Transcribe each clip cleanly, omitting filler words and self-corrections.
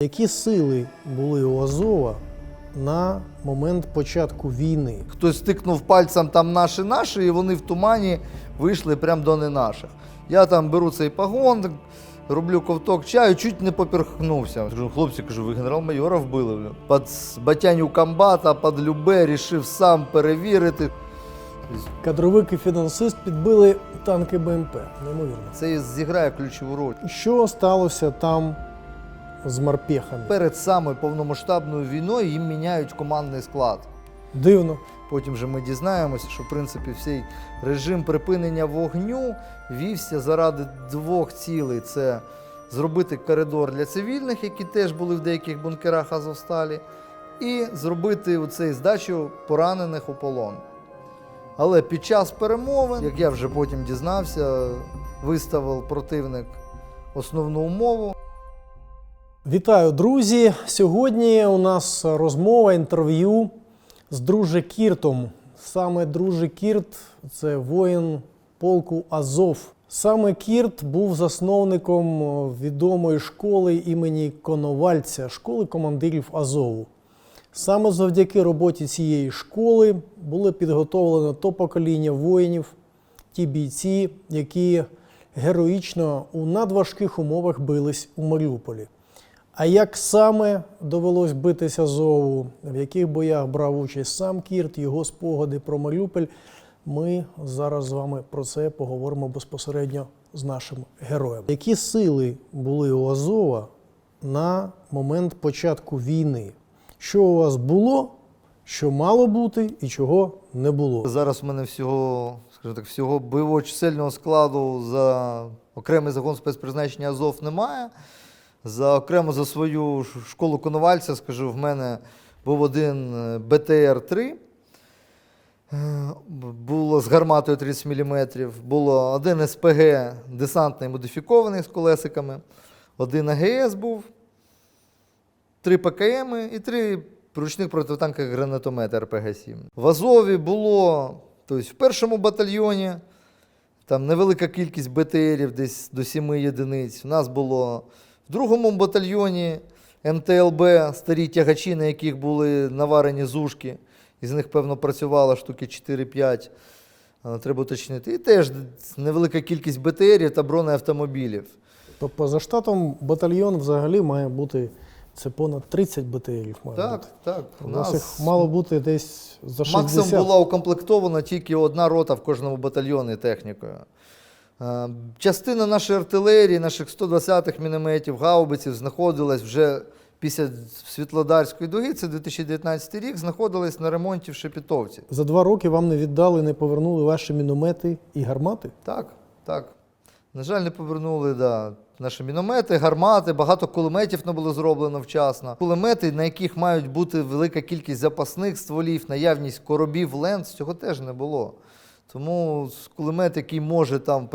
Які сили були у Азова на момент початку війни? Хтось стикнув пальцем там наші, і вони в тумані вийшли прямо до не наших. Я там беру цей погон, роблю ковток чаю, чуть не поперхнувся. Кажу, хлопці, ви генерал-майора вбили. Під батяню комбата, під любе, рішив сам перевірити. Кадровик і фінансист підбили танки БМП. Неймовірно. Це зіграє ключову роль. Що сталося там з морпехами? Перед самою повномасштабною війною їм міняють командний склад. Дивно. Потім же ми дізнаємося, що в принципі всій режим припинення вогню вівся заради двох цілей. Це зробити коридор для цивільних, які теж були в деяких бункерах Азовсталі, і зробити оцей здачу поранених у полон. Але під час перемовин, як я вже потім дізнався, виставив противник основну умову. Вітаю, друзі! Сьогодні у нас розмова, інтерв'ю з Друже Кіртом. Саме Друже Кірт – це воїн полку Азов. Саме Кірт був засновником відомої школи імені Коновальця, школи командирів Азову. Саме завдяки роботі цієї школи було підготовлено то покоління воїнів, ті бійці, які героїчно у надважких умовах бились у Маріуполі. А як саме довелось битися Азову, в яких боях брав участь сам Кірт, його спогади про Маріуполь, ми зараз з вами про це поговоримо безпосередньо з нашим героєм. Які сили були у Азова на момент початку війни? Що у вас було, що мало бути і чого не було? Зараз у мене всього бойового чисельного складу за окремий загон спецпризначення Азов немає. Окремо за свою школу Коновальця, скажу, в мене був один БТР-3, було з гарматою 30 мм, було один СПГ десантний модифікований з колесиками, один АГС був, 3 ПКМ і 3 ручних протитанкових гранатомети РПГ-7. В Азові було, тобто в першому батальйоні, там невелика кількість БТРів, десь до 7 єдиниць. У нас було в другому батальйоні МТЛБ, старі тягачі, на яких були наварені зушки. Із них, певно, працювало штуки 4-5, треба уточнити. І теж невелика кількість БТРів та бронеавтомобілів. Тобто за штатом батальйон взагалі має бути, це понад 30 БТРів має бути. Так. У нас їх мало бути десь за 60. Максимум була укомплектована тільки одна рота в кожному батальйоні технікою. Частина нашої артилерії, наших 120-х мінометів, гаубиців знаходилась вже після Світлодарської дуги, це 2019 рік, знаходилась на ремонті в Шепетовці. За 2 роки вам не віддали, не повернули ваші міномети і гармати? Так. На жаль, не повернули, наші міномети, гармати, багато кулеметів не було зроблено вчасно. Кулемети, на яких мають бути велика кількість запасних стволів, наявність коробів, ленц, цього теж не було. Тому кулемет, який може там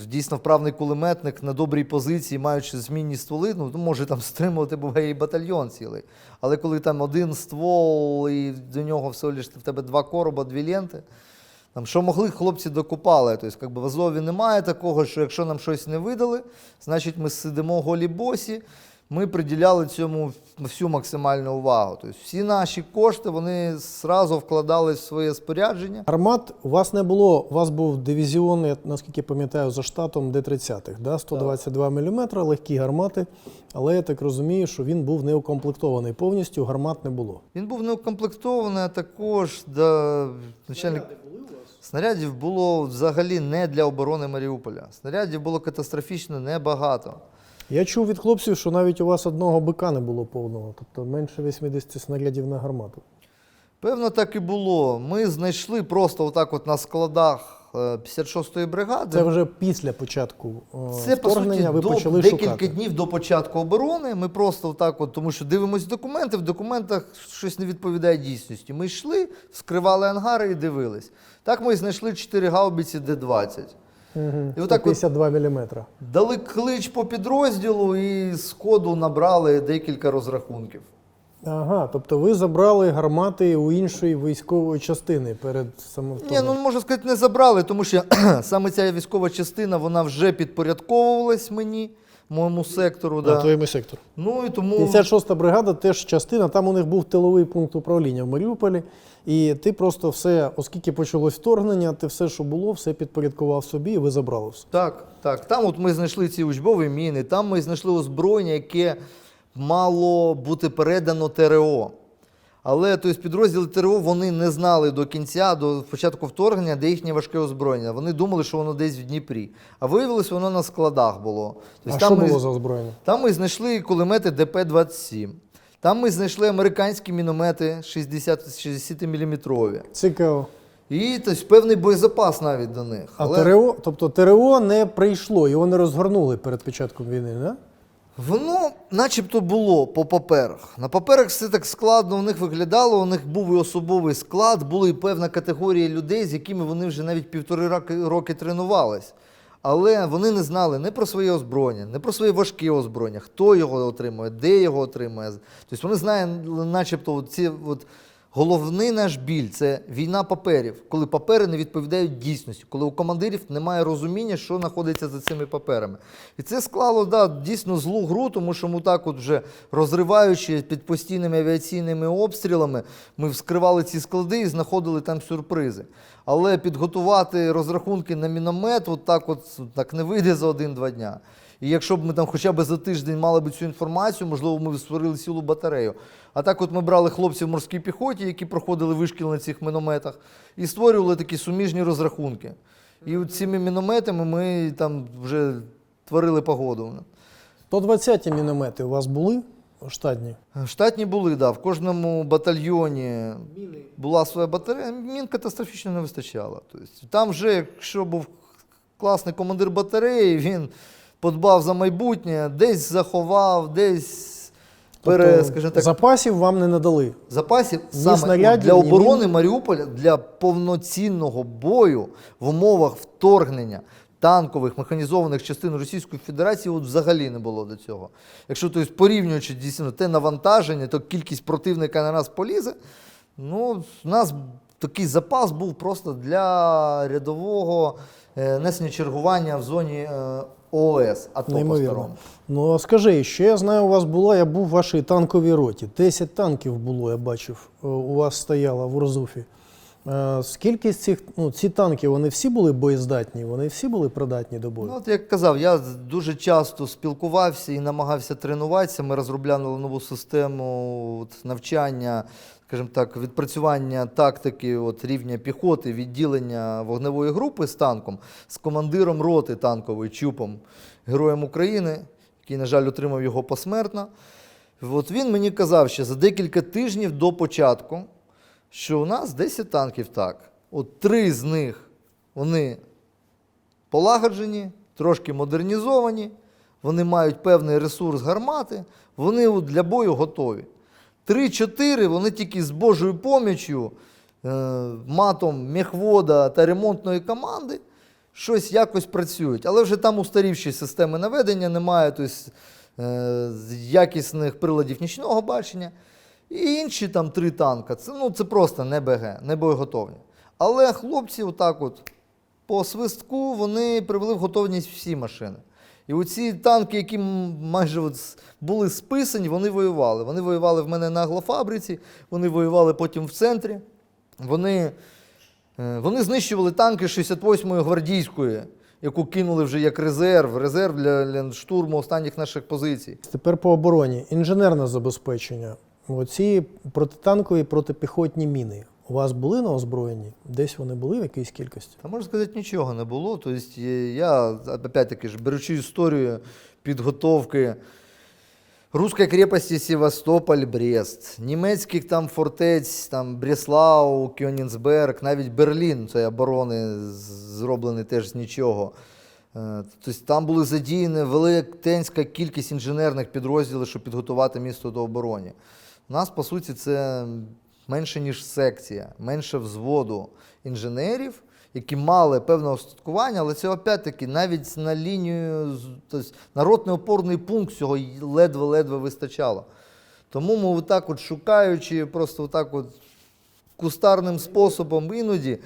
дійсно вправний кулеметник на добрій позиції, маючи змінні стволи, може там стримувати буває і батальйон цілий. Але коли там один ствол і до нього всього лише в тебе 2 короба, 2 ленти, там, що могли, хлопці докупали. Тобто, в Азові немає такого, що якщо нам щось не видали, значить ми сидимо голі босі, ми приділяли цьому всю максимальну увагу. Тобто, всі наші кошти, вони зразу вкладались в своє спорядження. Гармат у вас не було, у вас був дивізіон, я, наскільки пам'ятаю, за штатом Д-30-х, 122 мм, легкі гармати, але я так розумію, що він був не укомплектований повністю, гармат не було. Він був не укомплектований, а також снарядів було взагалі не для оборони Маріуполя. Снарядів було катастрофічно небагато. Я чув від хлопців, що навіть у вас одного БК не було повного, тобто менше 80 снарядів на гармату. Певно, так і було. Ми знайшли просто отак на складах 56-ї бригади. Це вже після початку це, вторгнення ви почали декілька шукати. днів до початку оборони. Ми просто тому що дивимось документи, в документах щось не відповідає дійсності. Ми йшли, вскривали ангари і дивились. Так ми знайшли 4 гаубиці Д-20. І отак 52 мм. Дали клич по підрозділу і з коду набрали декілька розрахунків. Ага, тобто ви забрали гармати у іншої військової частини перед самовторгненням? Ні, можна сказати, не забрали, тому що саме ця військова частина, вона вже підпорядковувалась мені. моєму сектору. На Да. твоєму сектору. Ну і тому 56-та бригада теж частина, там у них був тиловий пункт управління в Маріуполі, і ти просто все, оскільки почалось вторгнення, ти все, що було, все підпорядкував собі, і ви забрали все. так, так. Там от ми знайшли ці учбові міни, там ми знайшли озброєння, яке мало бути передано ТРО. Але тобто, підрозділи ТРО вони не знали до кінця, до початку вторгнення, де їхнє важке озброєння. Вони думали, що воно десь в Дніпрі. А виявилось, воно на складах було. Тобто, А що було за озброєння? Там ми знайшли кулемети ДП-27. Там ми знайшли американські міномети 60-мм. Цікаво. І тобто, певний боєзапас навіть до них. А ТРО, тобто ТРО не прийшло, його не розгорнули перед початком війни, не? Воно начебто було по паперах. На паперах все так складно у них виглядало, у них був і особовий склад, була і певна категорія людей, з якими вони вже навіть 1,5 роки тренувались. Але вони не знали не про своє озброєння, не про своє важке озброєння, хто його отримує, де його отримує. Тобто вони знають, начебто, ці головний наш біль – це війна паперів, коли папери не відповідають дійсності, коли у командирів немає розуміння, що знаходиться за цими паперами. І це склало, да, дійсно злу гру, тому що ми так от вже розриваючи під постійними авіаційними обстрілами, ми вскривали ці склади і знаходили там сюрпризи. Але підготувати розрахунки на міномет так не вийде за 1-2 дня. І якщо б ми там хоча б за тиждень мали б цю інформацію, можливо, ми б створили цілу батарею. А так от ми брали хлопців в морській піхоті, які проходили вишкіл на цих мінометах, і створювали такі суміжні розрахунки. І от цими мінометами ми там вже творили погоду. 120-ті міномети у вас були штатні? Штатні були, так. Да. В кожному батальйоні була своя батарея. Мін катастрофічно не вистачало. Тобто, там вже, якщо був класний командир батареї, він подбав за майбутнє, десь заховав, десь скажімо так, запасів вам не надали? Запасів Ні саме снарядів, для ні оборони мін? Маріуполя, для повноцінного бою в умовах вторгнення танкових механізованих частин Російської Федерації от взагалі не було до цього. Якщо тобто, порівнюючи дійсно те навантаження, то кількість противника на нас полізе, ну, у нас такий запас був просто для рядового несення чергування в зоні ООС, АТО по-старому. Ну, а скажи, що я знаю, у вас було, я був в вашій танковій роті. 10 танків було, я бачив, у вас стояло в Урзуфі. Скільки з цих, ці танки, вони всі були боєздатні, вони всі були придатні до бою? Ну, от як казав, я дуже часто спілкувався і намагався тренуватися. Ми розробляли нову систему навчання, скажімо так, відпрацювання тактики рівня піхоти, відділення вогневої групи з танком, з командиром роти танкової Чупом, героєм України, який, на жаль, отримав його посмертно. От він мені казав ще за декілька тижнів до початку, що у нас 10 танків так. От 3 з них, вони полагоджені, трошки модернізовані, вони мають певний ресурс гармати, вони для бою готові. 3-4, вони тільки з Божою поміччю, матом мехвода та ремонтної команди щось якось працюють. Але вже там устарівші системи наведення, немає якісних приладів нічного бачення. І інші там 3 танка, це просто не БГ, не боєготовні. Але хлопці по свистку вони привели в готовність всі машини. І оці танки, які майже були списані, вони воювали. Вони воювали в мене на аглофабриці, вони воювали потім в центрі. Вони знищували танки 68-ї гвардійської, яку кинули вже як резерв для штурму останніх наших позицій. Тепер по обороні. Інженерне забезпечення. Оці протитанкові, протипіхотні міни у вас були на озброєнні? Десь вони були в якійсь кількості? Та, можна сказати, нічого не було. Тобто я, опять-таки, беручи історію підготовки Руської крепості Севастополь-Брест, німецьких там фортець, там Бреслау, Кьонігсберг, навіть Берлін, це оборони зроблені теж з нічого. Тобто там були задіяні велетенська кількість інженерних підрозділів, щоб підготувати місто до оборони. У нас, по суті, це менше, ніж секція, менше взводу інженерів, які мали певне остаткування, але це, опять-таки, навіть на лінію, тобто на ротний опорний пункт цього ледве-ледве вистачало. Тому ми шукаючи, просто кустарним способом іноді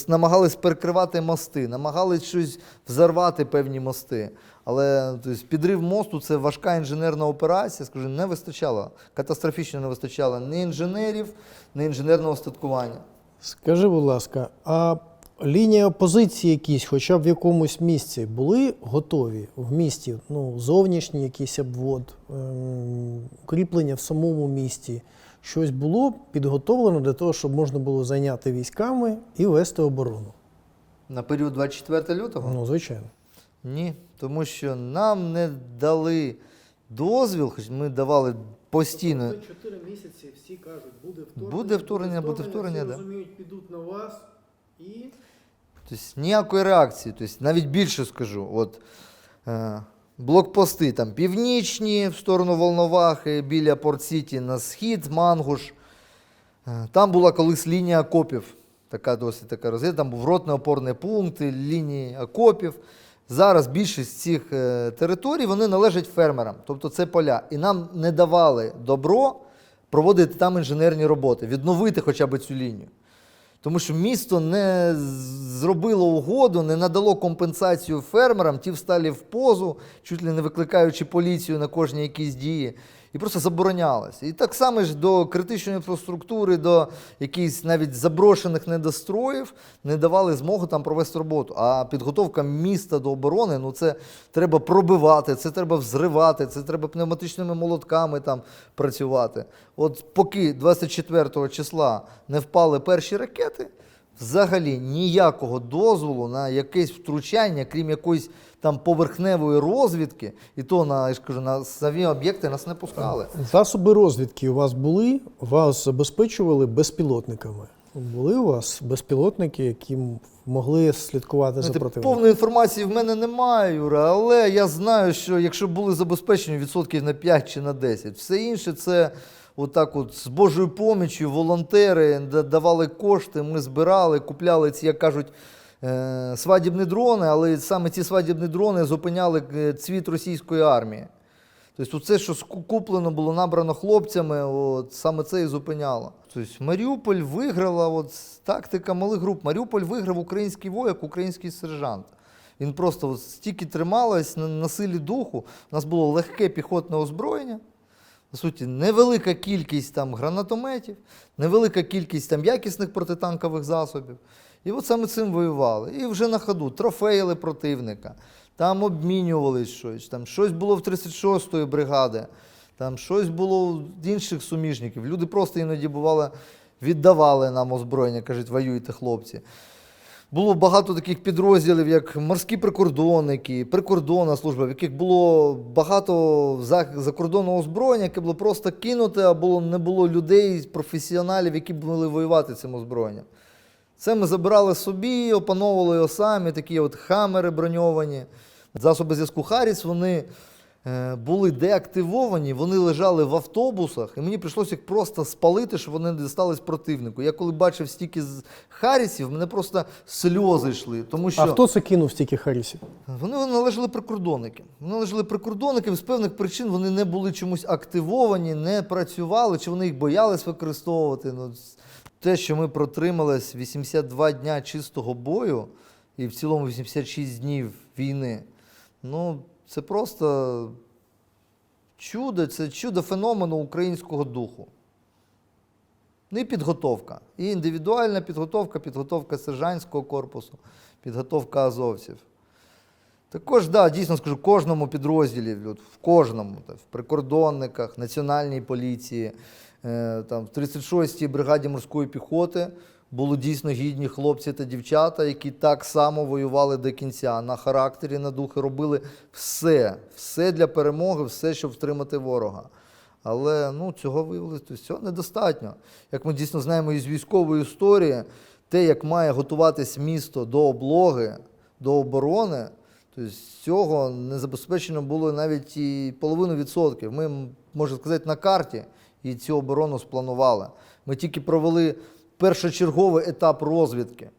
намагались перекривати мости, намагались щось взорвати певні мости. Але тобто, підрив мосту – це важка інженерна операція, скажу, не вистачало, катастрофічно не вистачало ні інженерів, ні інженерного устаткування. Скажи, будь ласка, а лінії опозиції якісь, хоча б в якомусь місці, були готові в місті? Ну, зовнішній якийсь обвод, укріплення в самому місті? Щось було підготовлено для того, щоб можна було зайняти військами і вести оборону? На період 24 лютого? Ну, звичайно. Ні, тому що нам не дали дозвіл, хоч ми давали постійно. 4 місяці всі кажуть, буде Буде вторгнення, всі да. розуміють, підуть на вас і... Тобто ніякої реакції, тобто, навіть більше скажу. От, блокпости там північні в сторону Волновахи, біля Порт-Сіті на схід, Мангуш. Там була колись лінія окопів, досить така розвідка, там був ротний опорний пункт, лінії окопів. Зараз більшість цих територій, вони належать фермерам, тобто це поля. І нам не давали добро проводити там інженерні роботи, відновити хоча б цю лінію. Тому що місто не зробило угоду, не надало компенсацію фермерам, ті встали в позу, чуть ли не викликаючи поліцію на кожні якісь дії, і просто заборонялося. І так само ж до критичної інфраструктури, до якихось навіть заброшених недостроїв не давали змогу там провести роботу. А підготовка міста до оборони, ну це треба пробивати, це треба взривати, це треба пневматичними молотками там працювати. От поки 24 числа не впали перші ракети, взагалі ніякого дозволу на якесь втручання, крім якоїсь там поверхневої розвідки, і то на, я ж кажу, на самі об'єкти нас не пускали. Засоби розвідки у вас були? Вас забезпечували безпілотниками? Були у вас безпілотники, які могли слідкувати за противником? Повної інформації в мене немає, Юра, але я знаю, що якщо були забезпечені відсотків на 5 чи на 10, все інше це отак от з Божою поміччю, волонтери давали кошти, ми збирали, купляли ці, як кажуть, свадібні дрони, але саме ці свадібні дрони зупиняли цвіт російської армії. Тобто це, що куплено було, набрано хлопцями, от, саме це і зупиняло. Тобто Маріуполь виграла, от, тактика малих груп. Маріуполь виграв український вояк, український сержант. Він просто от, стільки трималось на силі духу. У нас було легке піхотне озброєння. По суті, невелика кількість там гранатометів, невелика кількість там якісних протитанкових засобів. І от саме цим воювали. І вже на ходу трофеїли противника, там обмінювались щось, там щось було в 36-ї бригади, там щось було в інших суміжників. Люди просто іноді, бувало, віддавали нам озброєння, кажуть, воюйте, хлопці. Було багато таких підрозділів, як морські прикордонники, прикордонна служба, в яких було багато закордонного озброєння, яке було просто кинуте, а не було людей, професіоналів, які б могли воювати цим озброєнням. Це ми забирали собі, опановували його самі, такі от хамери броньовані. Засоби зв'язку Харріс, вони були деактивовані, вони лежали в автобусах, і мені прийшлося їх просто спалити, щоб вони не дістались противнику. Я коли бачив стільки Харрісів, мене просто сльози йшли. Тому що А хто це кинув стільки Харрісів? Вони належали прикордонникам. Вони належали прикордонникам, з певних причин вони не були чомусь активовані, не працювали, чи вони їх боялись використовувати. Ну, те, що ми протримались 82 дня чистого бою і в цілому 86 днів війни, ну, це просто чудо, це чудо феномену українського духу. Ну і підготовка. І індивідуальна підготовка, підготовка сержантського корпусу, підготовка азовців. Також, да, дійсно скажу, кожному підрозділі, в кожному, в прикордонниках, Національній поліції, там, в 36-й бригаді морської піхоти були дійсно гідні хлопці та дівчата, які так само воювали до кінця, на характері, на духи, робили все для перемоги, все, щоб втримати ворога. Але ну, цього виявилося, цього недостатньо. Як ми дійсно знаємо із військової історії, те, як має готуватись місто до облоги, до оборони, тобто цього не забезпечено було навіть і половину відсотків. Ми, можна сказати, на карті і цю оборону спланували. Ми тільки провели першочерговий етап розвідки.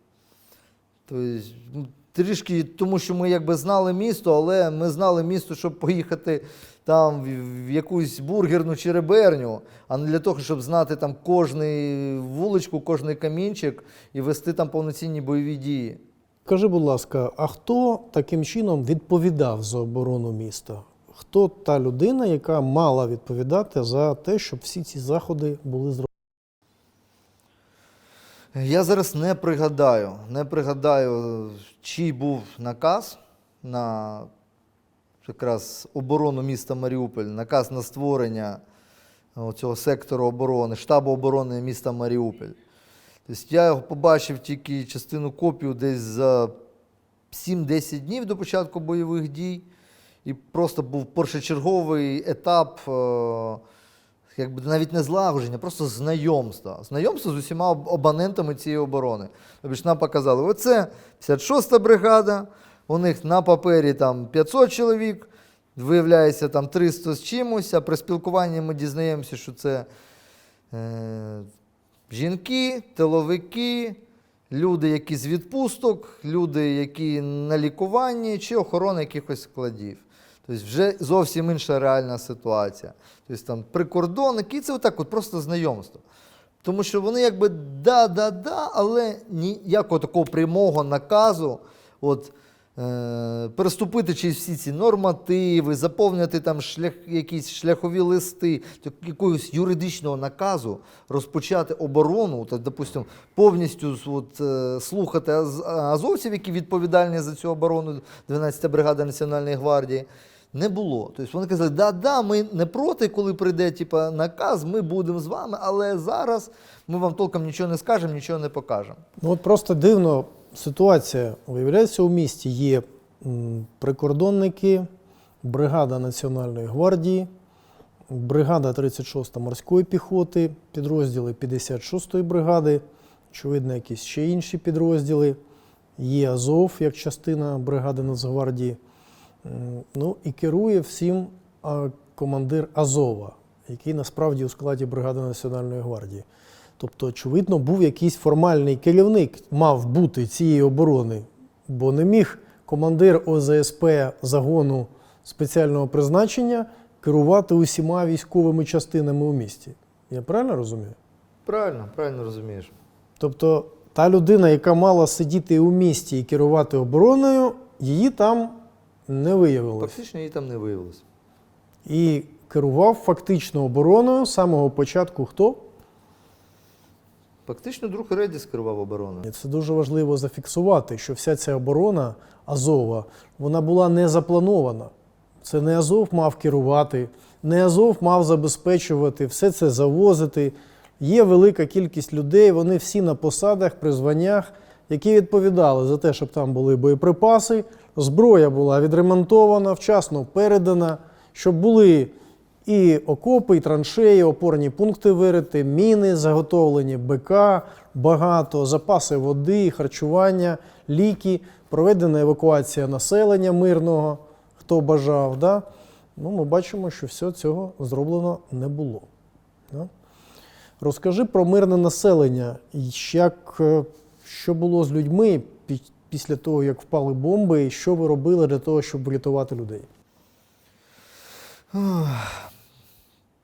Тобто, трішки, тому що ми якби знали місто, але ми знали місто, щоб поїхати там в якусь бургерну чи реберню, а не для того, щоб знати там кожну вуличку, кожний камінчик і вести там повноцінні бойові дії. Скажи, будь ласка, а хто таким чином відповідав за оборону міста? Хто та людина, яка мала відповідати за те, щоб всі ці заходи були зроблені? Я зараз не пригадаю, чий був наказ на якраз оборону міста Маріуполь, наказ на створення цього сектору оборони, штабу оборони міста Маріуполь. Тобто я його побачив тільки частину копію десь за 7-10 днів до початку бойових дій. І просто був першочерговий етап, якби навіть не злагодження, просто знайомства. Знайомство з усіма абонентами цієї оборони. Тобто нам показали, оце 56-та бригада, у них на папері там 500 чоловік, виявляється там 300 з чимось, а при спілкуванні ми дізнаємося, що це жінки, тиловики, люди, які з відпусток, люди, які на лікуванні, чи охорона якихось складів. Тобто вже зовсім інша реальна ситуація. Тобто там прикордонники, це отак от просто знайомство. Тому що вони якби да, але ніякого такого прямого наказу переступити через всі ці нормативи, заповнити там якісь шляхові листи, якогось юридичного наказу розпочати оборону, так, допустим, повністю слухати азовців, які відповідальні за цю оборону, 12-та бригада Національної гвардії, не було. Тобто вони казали, да, ми не проти, коли прийде наказ, ми будемо з вами, але зараз ми вам толком нічого не скажемо, нічого не покажемо. Ну, от просто дивно ситуація. Виявляється, у місті є прикордонники, бригада Національної гвардії, бригада 36-ї морської піхоти, підрозділи 56-ї бригади, очевидно, якісь ще інші підрозділи. Є Азов, як частина бригади Нацгвардії. Ну і керує всім командир Азова, який насправді у складі бригади Національної гвардії. Тобто, очевидно, був якийсь формальний керівник, мав бути цієї оборони, бо не міг командир ОЗСП загону спеціального призначення керувати усіма військовими частинами у місті. Я правильно розумію? Правильно розумієш. Тобто, та людина, яка мала сидіти у місті і керувати обороною, її там не виявилось. Фактично її там не виявилось. І керував фактично обороною з самого початку хто? Фактично друг Редіс керував обороною. І це дуже важливо зафіксувати, що вся ця оборона Азова, вона була не запланована. Це не Азов мав керувати, не Азов мав забезпечувати, все це завозити. Є велика кількість людей, вони всі на посадах, при званнях, які відповідали за те, щоб там були боєприпаси, зброя була відремонтована, вчасно передана, щоб були і окопи, і траншеї, опорні пункти вириті, міни заготовлені, БК багато, запаси води, харчування, ліки, проведена евакуація населення мирного, хто бажав. Да? Ну, ми бачимо, що все цього зроблено не було. Да? Розкажи про мирне населення, що було з людьми після того, як впали бомби, і що ви робили для того, щоб врятувати людей?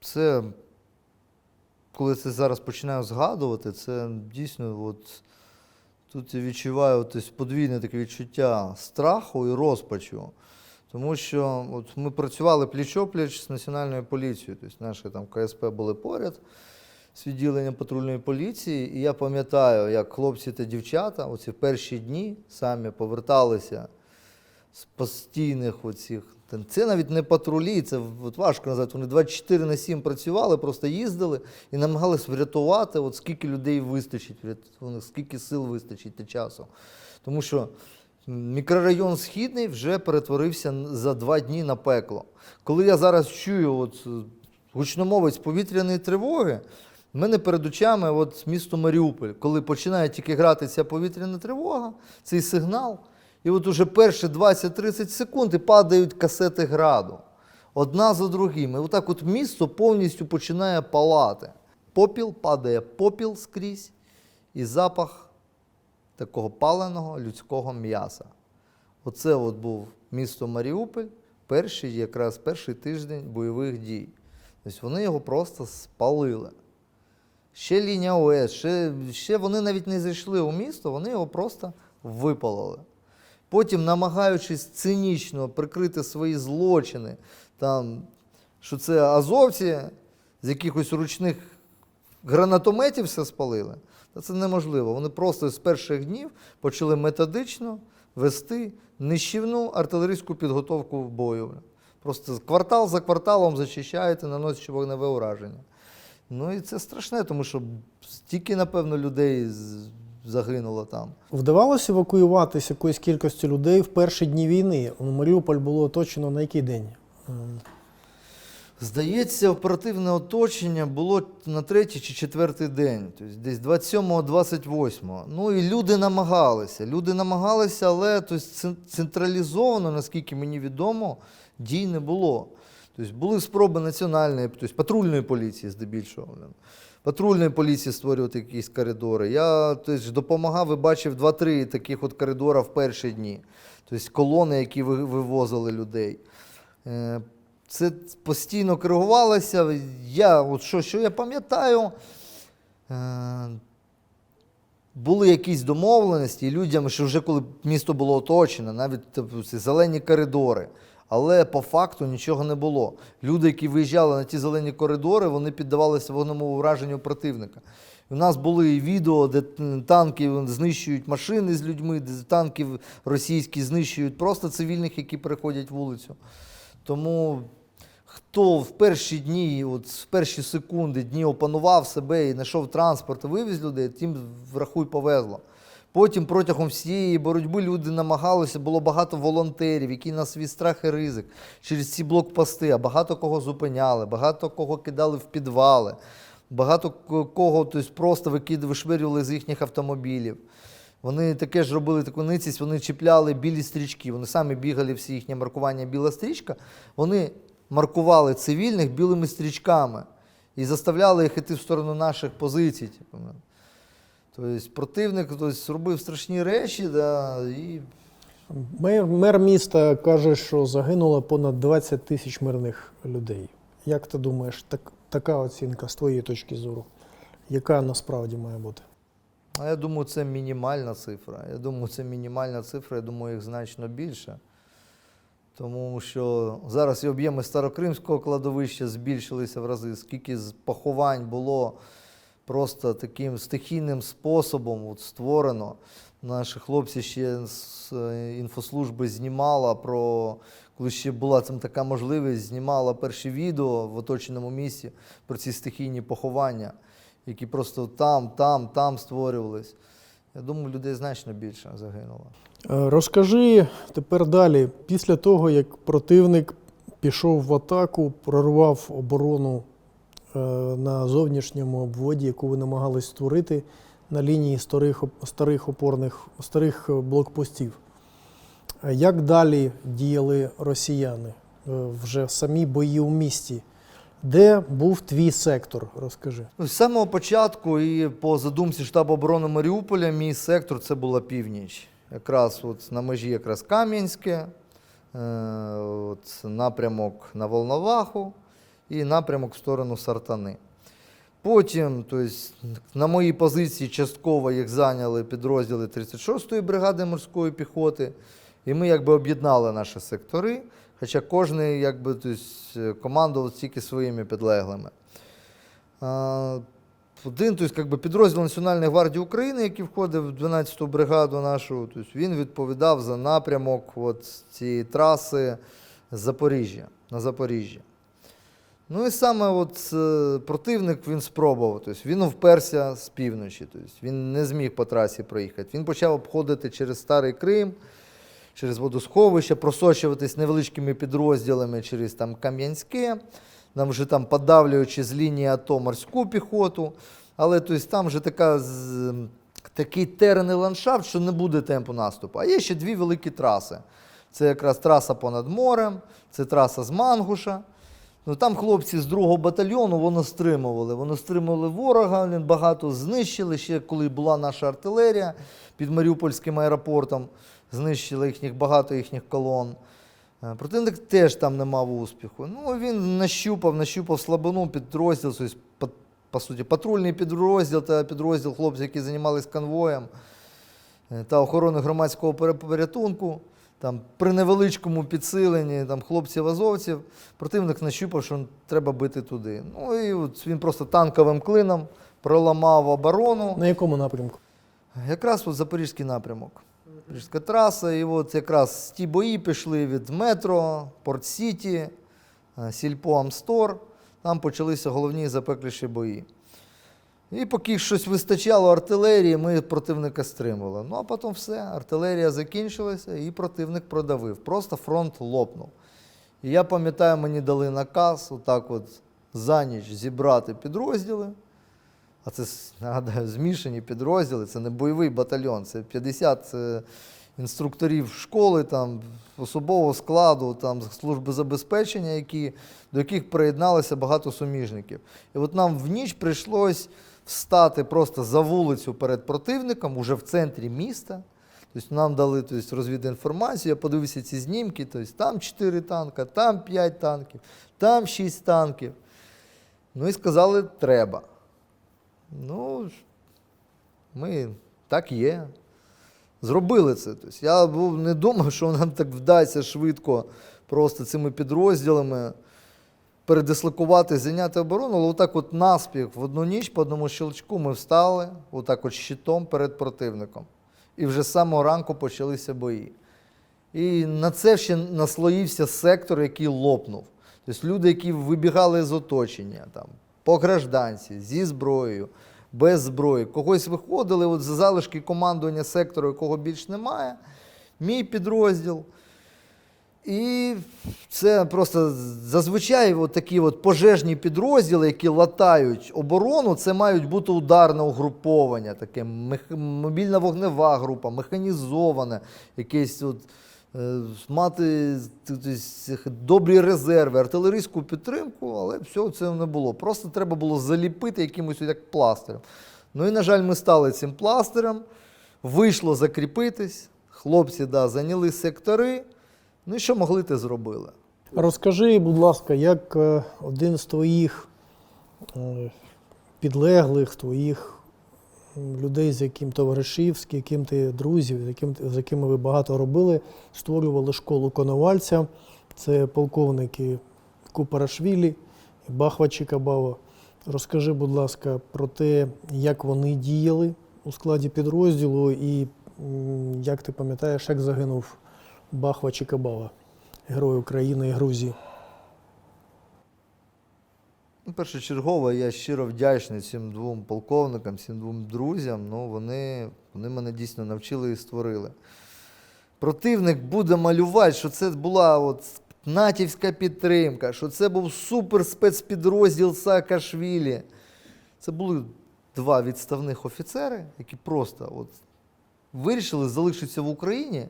Це, коли це зараз починаю згадувати, це дійсно, тут я відчуваю подвійне таке відчуття страху і розпачу. Тому що ми працювали пліч-опліч з Національною поліцією, тобто наші там КСП були поряд з відділенням патрульної поліції, і я пам'ятаю, як хлопці та дівчата оці в перші дні самі поверталися з постійних оцих. Це навіть не патрулі, це важко назвати. Вони 24/7 працювали, просто їздили і намагалися врятувати, скільки людей вистачить, скільки сил вистачить та часу. Тому що мікрорайон Східний вже перетворився за 2 дні на пекло. Коли я зараз чую гучномовець повітряної тривоги, в мене перед очами місто Маріуполь, коли починає тільки грати ця повітряна тривога, цей сигнал, і уже перші 20-30 секунд і падають касети граду. Одна за другим. І отак місто повністю починає палати. Попіл, падає попіл скрізь і запах такого паленого людського м'яса. Оце був місто Маріуполь якраз перший тиждень бойових дій. Тобто вони його просто спалили. Ще лінія ОС, ще вони навіть не зайшли у місто, вони його просто випалили. Потім, намагаючись цинічно прикрити свої злочини, там, що це азовці з якихось ручних гранатометів все спалили, та це неможливо. Вони просто з перших днів почали методично вести нищівну артилерійську підготовку в бою. Просто квартал за кварталом зачищають і наносять вогневе ураження. Ну і це страшне, тому що стільки, напевно, людей загинуло там. Вдавалося евакуюватися якоюсь кількістю людей в перші дні війни? Маріуполь було оточено на який день? Здається, оперативне оточення було на третій чи четвертий день, тобто десь 27-28. Ну і люди намагалися, але тобто, централізовано, наскільки мені відомо, дій не було. Тобто були спроби національної, тобто патрульної поліції здебільшого. Патрульної поліції створювати якісь коридори. Я допомагав і бачив 2-3 таких от коридора в перші дні. Тобто колони, які вивозили людей. Це постійно коригувалося. Що я пам'ятаю, були якісь домовленості людям, що вже коли місто було оточено, навіть ці зелені коридори. Але по факту нічого не було. Люди, які виїжджали на ті зелені коридори, вони піддавалися вогневому враженню противника. У нас були і відео, де танки знищують машини з людьми, де танки російські знищують просто цивільних, які переходять вулицю. Тому хто в перші дні, в перші секунди дні опанував себе і знайшов транспорт і вивіз людей, тим, врахуй, повезло. Потім протягом всієї боротьби люди намагалися, було багато волонтерів, які на свій страх і ризик через ці блокпости, а багато кого зупиняли, багато кого кидали в підвали, багато кого просто вишвирювали з їхніх автомобілів. Вони таке ж робили таку ницість, вони чіпляли білі стрічки, вони самі бігали, всі їхнє маркування біла стрічка, вони маркували цивільних білими стрічками і заставляли їх йти в сторону наших позицій. Тобто противник робив страшні речі. І... Мер міста каже, що загинуло понад 20 тисяч мирних людей. Як ти думаєш, така оцінка з твоєї точки зору? Яка насправді має бути? Я думаю, це мінімальна цифра. Я думаю, їх значно більше. Тому що зараз і об'єми Старокримського кладовища збільшилися в рази, скільки поховань було просто таким стихійним способом створено. Наші хлопці ще з інфослужби знімали коли ще була там така можливість, знімала перші відео в оточеному місці про ці стихійні поховання, які просто там створювались. Я думаю, людей значно більше загинуло. Розкажи тепер далі. Після того, як противник пішов в атаку, прорвав оборону на зовнішньому обводі, яку ви намагались створити на лінії старих блокпостів. Як далі діяли росіяни? Вже самі бої у місті. Де був твій сектор? Розкажи. З самого початку і по задумці штабу оборони Маріуполя мій сектор – це була північ. Якраз на межі якраз Кам'янське, напрямок на Волноваху і напрямок в сторону Сартани. Потім, на моїй позиції частково їх зайняли підрозділи 36-ї бригади морської піхоти, і ми об'єднали наші сектори, хоча кожен командував тільки своїми підлеглими. Один підрозділ Національної гвардії України, який входив в 12-ту бригаду нашу, він відповідав за напрямок цієї траси на Запоріжжя. Ну і саме противник він спробував, він вперся з півночі, він не зміг по трасі проїхати. Він почав обходити через Старий Крим, через водосховище, просочуватись невеличкими підрозділами через Кам'янське, нам вже подавлюючи з лінії АТО морську піхоту, але там вже такий теренний ландшафт, що не буде темпу наступу. А є ще дві великі траси. Це якраз траса понад морем, це траса з Мангуша. Там хлопці з 2-го батальйону, вони стримували ворога, багато знищили, ще коли була наша артилерія під Маріупольським аеропортом, знищили багато їхніх колон. Противник теж там не мав успіху. Ну, він нащупав слабину підрозділ, тобто, по суті, патрульний підрозділ та підрозділ хлопців, які займалися конвоєм та охороною громадського порятунку. Там, при невеличкому підсиленні там, хлопців-азовців, противник нащупав, що треба бити туди. Ну і от він просто танковим клином проламав оборону. На якому напрямку? Якраз от Запорізький напрямок. Запорізька траса, і от якраз ті бої пішли від метро, Порт-Сіті, Сільпо Амстор. Там почалися головні запекліші бої. І поки щось вистачало артилерії, ми противника стримували. Ну а потім все, артилерія закінчилася і противник продавив. Просто фронт лопнув. І я пам'ятаю, мені дали наказ отак от за ніч зібрати підрозділи. А це, нагадаю, змішані підрозділи, це не бойовий батальйон, це 50 інструкторів школи, там, особового складу, там, служби забезпечення, до яких приєдналося багато суміжників. І от нам в ніч прийшлось встати просто за вулицю перед противником, уже в центрі міста. Тобто нам дали розвідінформацію, я подивився ці знімки, тобто там 4 танка, там 5 танків, там 6 танків. Ну і сказали, треба. Ну, ми так є. Зробили це. Тобто, я не думав, що нам так вдасться швидко просто цими підрозділами передислокувати, зайняти оборону, але отак от наспіх в одну ніч по одному щелчку ми встали, отак от щитом перед противником. І вже з самого ранку почалися бої. І на це ще наслоївся сектор, який лопнув. Тобто люди, які вибігали з оточення, там, по гражданці, зі зброєю, без зброї, когось виходили, от за залишки командування сектору, якого більш немає, мій підрозділ. І це просто зазвичай от такі от пожежні підрозділи, які латають оборону, це мають бути ударне угруповання, таке мобільна вогнева група, механізоване, якесь от, мати добрі резерви, артилерійську підтримку, але всього цього не було. Просто треба було заліпити якимось як пластирем. Ну і, на жаль, ми стали цим пластирем, вийшло закріпитись, хлопці зайняли сектори, ну і що могли, те зробили. Розкажи, будь ласка, як один з твоїх підлеглих, твоїх людей, з яким товаришів, з яким ти друзів, з якими ви багато робили, створювали школу Коновальця. Це полковники Купарашвілі і Бахва Чикабава. Розкажи, будь ласка, про те, як вони діяли у складі підрозділу і, як ти пам'ятаєш, як загинув Бахва Чикабава, герой України і Грузії. Першочергово я щиро вдячний цим двом полковникам, цим двом друзям. Ну, вони мене дійсно навчили і створили. Противник буде малювати, що це була от натівська підтримка, що це був суперспецпідрозділ Саакашвілі. Це були два відставних офіцери, які просто от вирішили залишитися в Україні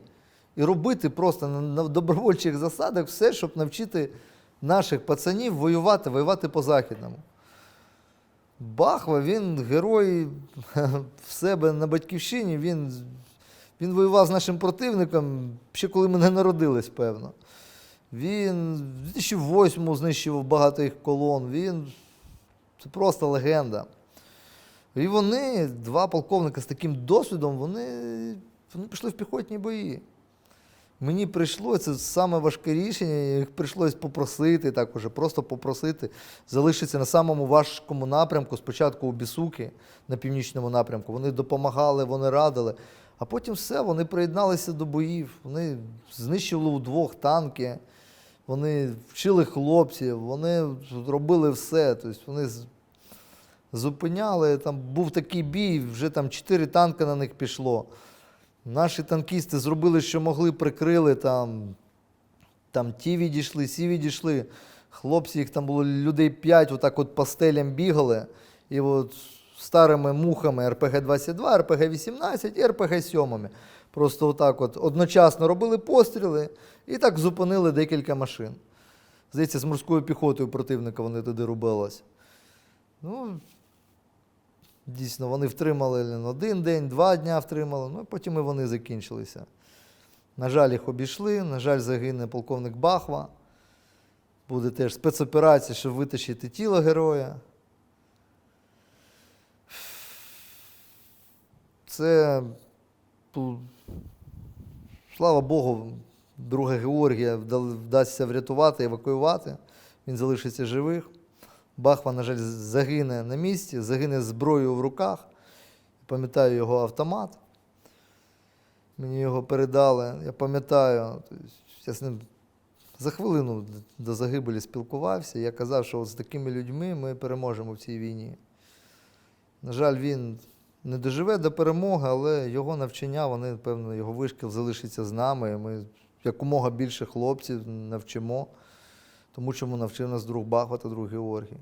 і робити просто на добровольчих засадах все, щоб навчити наших пацанів воювати по-західному. Бахва, він герой в себе на батьківщині, він воював з нашим противником ще коли ми не народились, певно. Він в 2008-му знищував багато їх колон, це просто легенда. І вони, два полковника з таким досвідом, вони пішли в піхотні бої. Мені прийшлося, це саме важке рішення, їх прийшлося попросити, так уже, просто попросити залишитися на самому важкому напрямку, спочатку у Бісуки, на північному напрямку. Вони допомагали, вони радили, а потім все, вони приєдналися до боїв, вони знищували удвох танки, вони вчили хлопців, вони робили все, тобто вони зупиняли, там був такий бій, вже там 4 танки на них пішло. Наші танкісти зробили, що могли, прикрили, там ті відійшли, сі відійшли. Хлопці, їх там було людей 5, отак от по стелям бігали. І от старими мухами РПГ-22, РПГ-18 і РПГ-7. Просто отак от одночасно робили постріли і так зупинили декілька машин. Здається, з морською піхотою противника вони туди рубились. Ну, дійсно, вони втримали 1 день, 2 дня втримали, ну, потім і вони закінчилися. На жаль, їх обійшли, на жаль, загине полковник Бахва. Буде теж спецоперація, щоб витащити тіло героя. Це, слава Богу, друга Георгія вдасться врятувати, евакуювати. Він залишиться живих. Бахва, на жаль, загине на місці, загине з зброєю в руках. Пам'ятаю його автомат. Мені його передали. Я пам'ятаю, я з ним за хвилину до загибелі спілкувався. Я казав, що от з такими людьми ми переможемо в цій війні. На жаль, він не доживе до перемоги, але його навчання, вони, певно, його вишкіл залишиться з нами. І ми якомога більше хлопців навчимо, тому чому навчив нас друг Бахва та друг Георгій.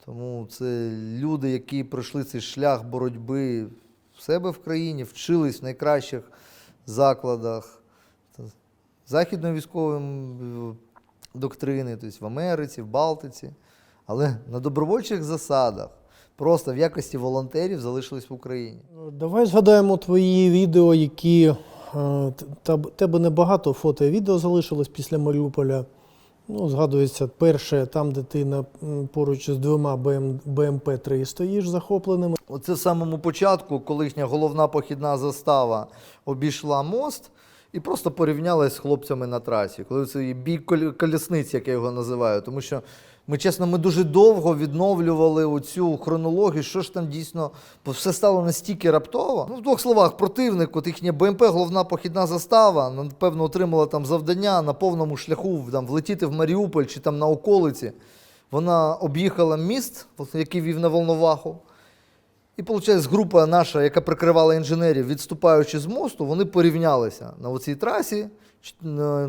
Тому це люди, які пройшли цей шлях боротьби в себе в країні, вчились в найкращих закладах західної військової доктрини, тобто в Америці, в Балтиці, але на добровольчих засадах, просто в якості волонтерів залишились в Україні. Давай згадаємо твої відео, які тебе небагато фото і відео залишилось після Маріуполя. Ну, згадується перше, там, де ти поруч з двома БМП-3 стоїш захопленими. Оце в самому початку колишня головна похідна застава обійшла мост і просто порівнялась з хлопцями на трасі. Коли це бій колісниць, як я його називаю. Тому що ми дуже довго відновлювали оцю хронологію, що ж там дійсно, все стало настільки раптово. Ну, в двох словах, противник, от їхня БМП, головна похідна застава, напевно, отримала там завдання на повному шляху там, влетіти в Маріуполь чи там на околиці. Вона об'їхала міст, який вів на Волноваху. І, виходить, група наша, яка прикривала інженерів, відступаючи з мосту, вони порівнялися на оцій трасі.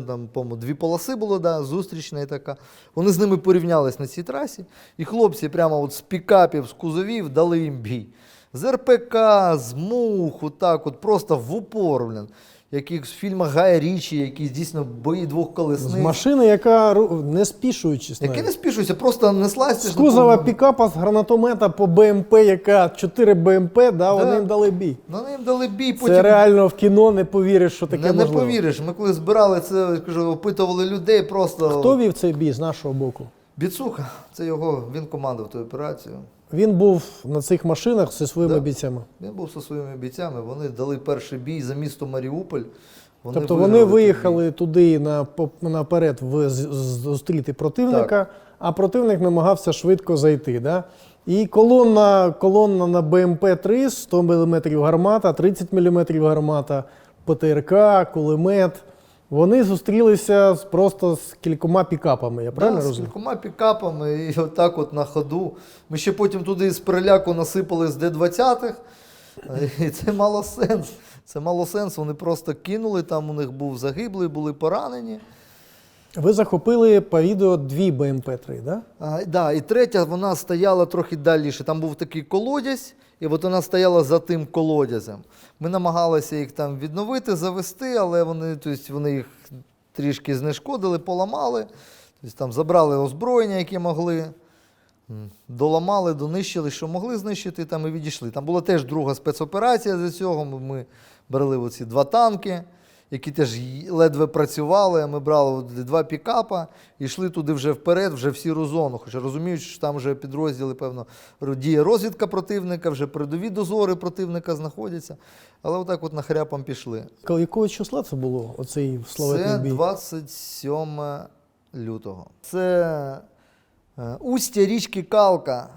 Там, по-моєму, 2 полоси було, да, зустрічна і така. Вони з ними порівнялись на цій трасі. І хлопці прямо от з пікапів, з кузовів дали їм бій. З РПК, з МУХ, отак от, просто в упор, блін. Яких з фільмах Гая Річі, які дійсно бої двох колесниць. З машини, яка не спішуючись. Які не спішуються, просто неслась. З кузова пікапа, з гранатомета по БМП, яка 4 БМП, да, вони їм дали бій. Вони їм дали бій. Це реально в кіно не повіриш, що таке можливо. Не повіриш. Ми коли збирали це, кажу, опитували людей просто. Хто вів цей бій з нашого боку? Біцуха. Це його, він командував ту операцію. Він був на цих машинах зі своїми бійцями? Він був зі своїми бійцями. Вони дали перший бій за місто Маріуполь. Тобто вони виїхали туди наперед зустріти противника, а противник намагався швидко зайти. Да? І колонна на БМП-3, 100 мм гармата, 30 мм гармата, ПТРК, кулемет. Вони зустрілися просто з кількома пікапами, я правильно розумію? З кількома пікапами і отак от на ходу. Ми ще потім туди з переляку насипали з Д-20-х, і це мало сенс. Це мало сенс, вони просто кинули, там у них був загиблий, були поранені. Ви захопили по відео 2 БМП-3, так? Да, і третя, вона стояла трохи далі. Там був такий колодязь, і от вона стояла за тим колодязем. Ми намагалися їх там відновити, завести, але вони їх трішки знешкодили, поламали. Тобто, там забрали озброєння, яке могли, доламали, донищили, що могли знищити, там і відійшли. Там була теж друга спецоперація за цього. Ми брали оці 2 танки, які теж ледве працювали. Ми брали 2 пікапа і йшли туди вже вперед, вже в сіру зону. Хоча розуміють, що там вже підрозділи, певно, діє розвідка противника, вже передові дозори противника знаходяться. Але отак от нахряпом пішли. Якого числа це було, оцей славетний бій? Це 27 лютого. Це устя річки Калка.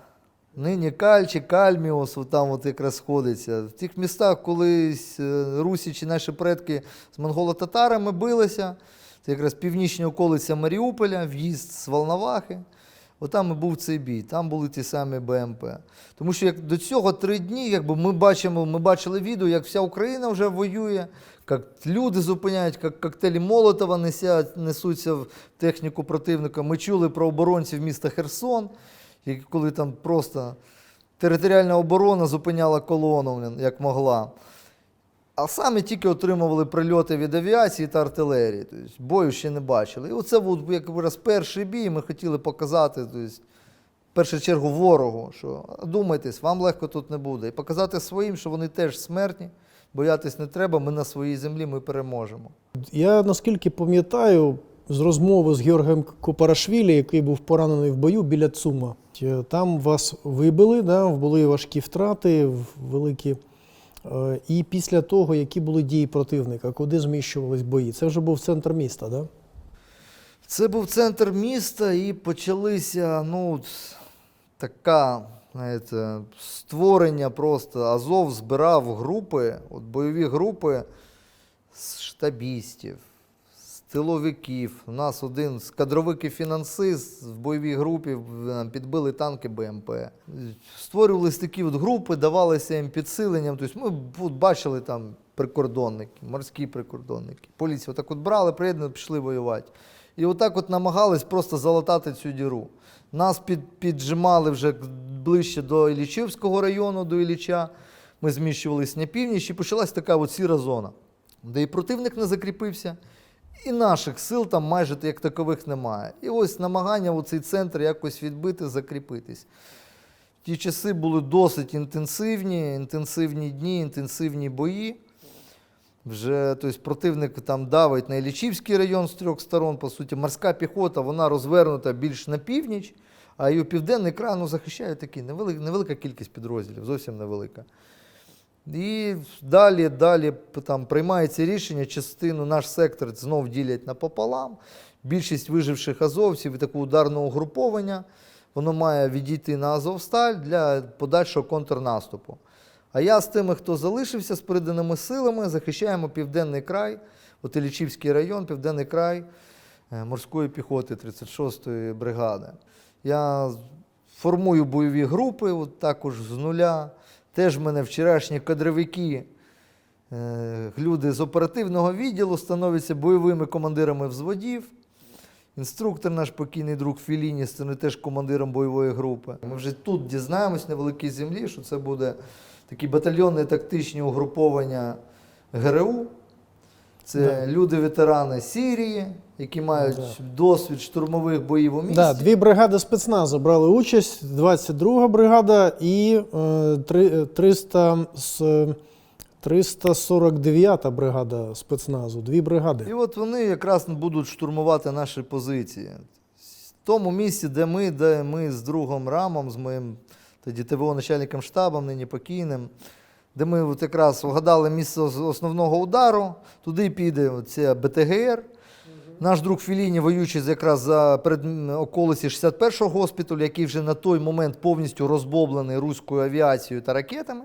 Нині Кальчі, Кальміус, там от якраз сходиться. В тих містах колись русичі, наші предки з монголо-татарами билися. Це якраз північні околиця Маріуполя, в'їзд з Волновахи. Отам і був цей бій, там були ті самі БМП. Тому що як до цього 3 дні, якби ми бачили відео, як вся Україна вже воює, як люди зупиняють, як коктейлі Молотова несуться в техніку противника. Ми чули про оборонців міста Херсон, коли там просто територіальна оборона зупиняла колону, як могла. А саме тільки отримували прильоти від авіації та артилерії. Тобто бою ще не бачили. І оце був якраз перший бій, ми хотіли показати, тобто, в першу чергу, ворогу, що думайтесь, вам легко тут не буде. І показати своїм, що вони теж смертні, боятись не треба, ми на своїй землі, ми переможемо. Я наскільки пам'ятаю з розмови з Георгієм Копарашвілі, який був поранений в бою біля ЦУМа. Там вас вибили, да, були важкі втрати, великі. І після того, які були дії противника, куди зміщувались бої? Це вже був центр міста, да? Це був центр міста і почалися, така, знаєте, створення просто. Азов збирав групи, бойові групи з штабістів, з тиловиків. У нас один з кадровиків-фінансист в бойовій групі підбили танки БМП. Створювалися такі групи, давалися їм підсиленням. Тобто ми бачили там прикордонники, морські прикордонники. Поліцію отак брали, приєднали, пішли воювати. І отак намагались просто залатати цю діру. Нас піджимали вже ближче до Іллічівського району, до Ілліча. Ми зміщувалися на північ і почалась така сіра зона, де і противник не закріпився, і наших сил там майже як такових немає. І ось намагання у цей центр якось відбити, закріпитись. Ті часи були досить інтенсивні дні, інтенсивні бої. Вже, тобто, противник там давить на Іллічівський район з 3 сторон, по суті, морська піхота, вона розвернута більш на північ, а її південний край захищає такі невелика кількість підрозділів, зовсім невелика. І далі там приймається рішення, частину, наш сектор знов ділять напополам, більшість виживших азовців і такого ударного угруповання, воно має відійти на Азовсталь для подальшого контрнаступу. А я з тими, хто залишився з переданими силами, захищаємо південний край, Іллічівський район, південний край морської піхоти 36-ї бригади. Я формую бойові групи, також з нуля. Теж в мене вчорашні кадровики, люди з оперативного відділу становляться бойовими командирами взводів. Інструктор наш покійний друг Філіні стане теж командиром бойової групи. Ми вже тут дізнаємось на великій землі, що це буде такі батальйонні тактичні угруповання ГРУ. Це люди-ветерани Сирії, які мають досвід штурмових боїв у місті. Да, 2 бригади спецназу брали участь, 22-га бригада і 349-та бригада спецназу. 2 бригади. І от вони якраз будуть штурмувати наші позиції. В тому місці, де ми з другом Рамом, з моїм тоді ТВО начальником штабом, нині покійним, де ми от якраз вгадали місце основного удару, туди піде ця БТГР. Наш друг Філіні, воюючи якраз за околиці 61-го госпіталю, який вже на той момент повністю розбомблений руською авіацією та ракетами,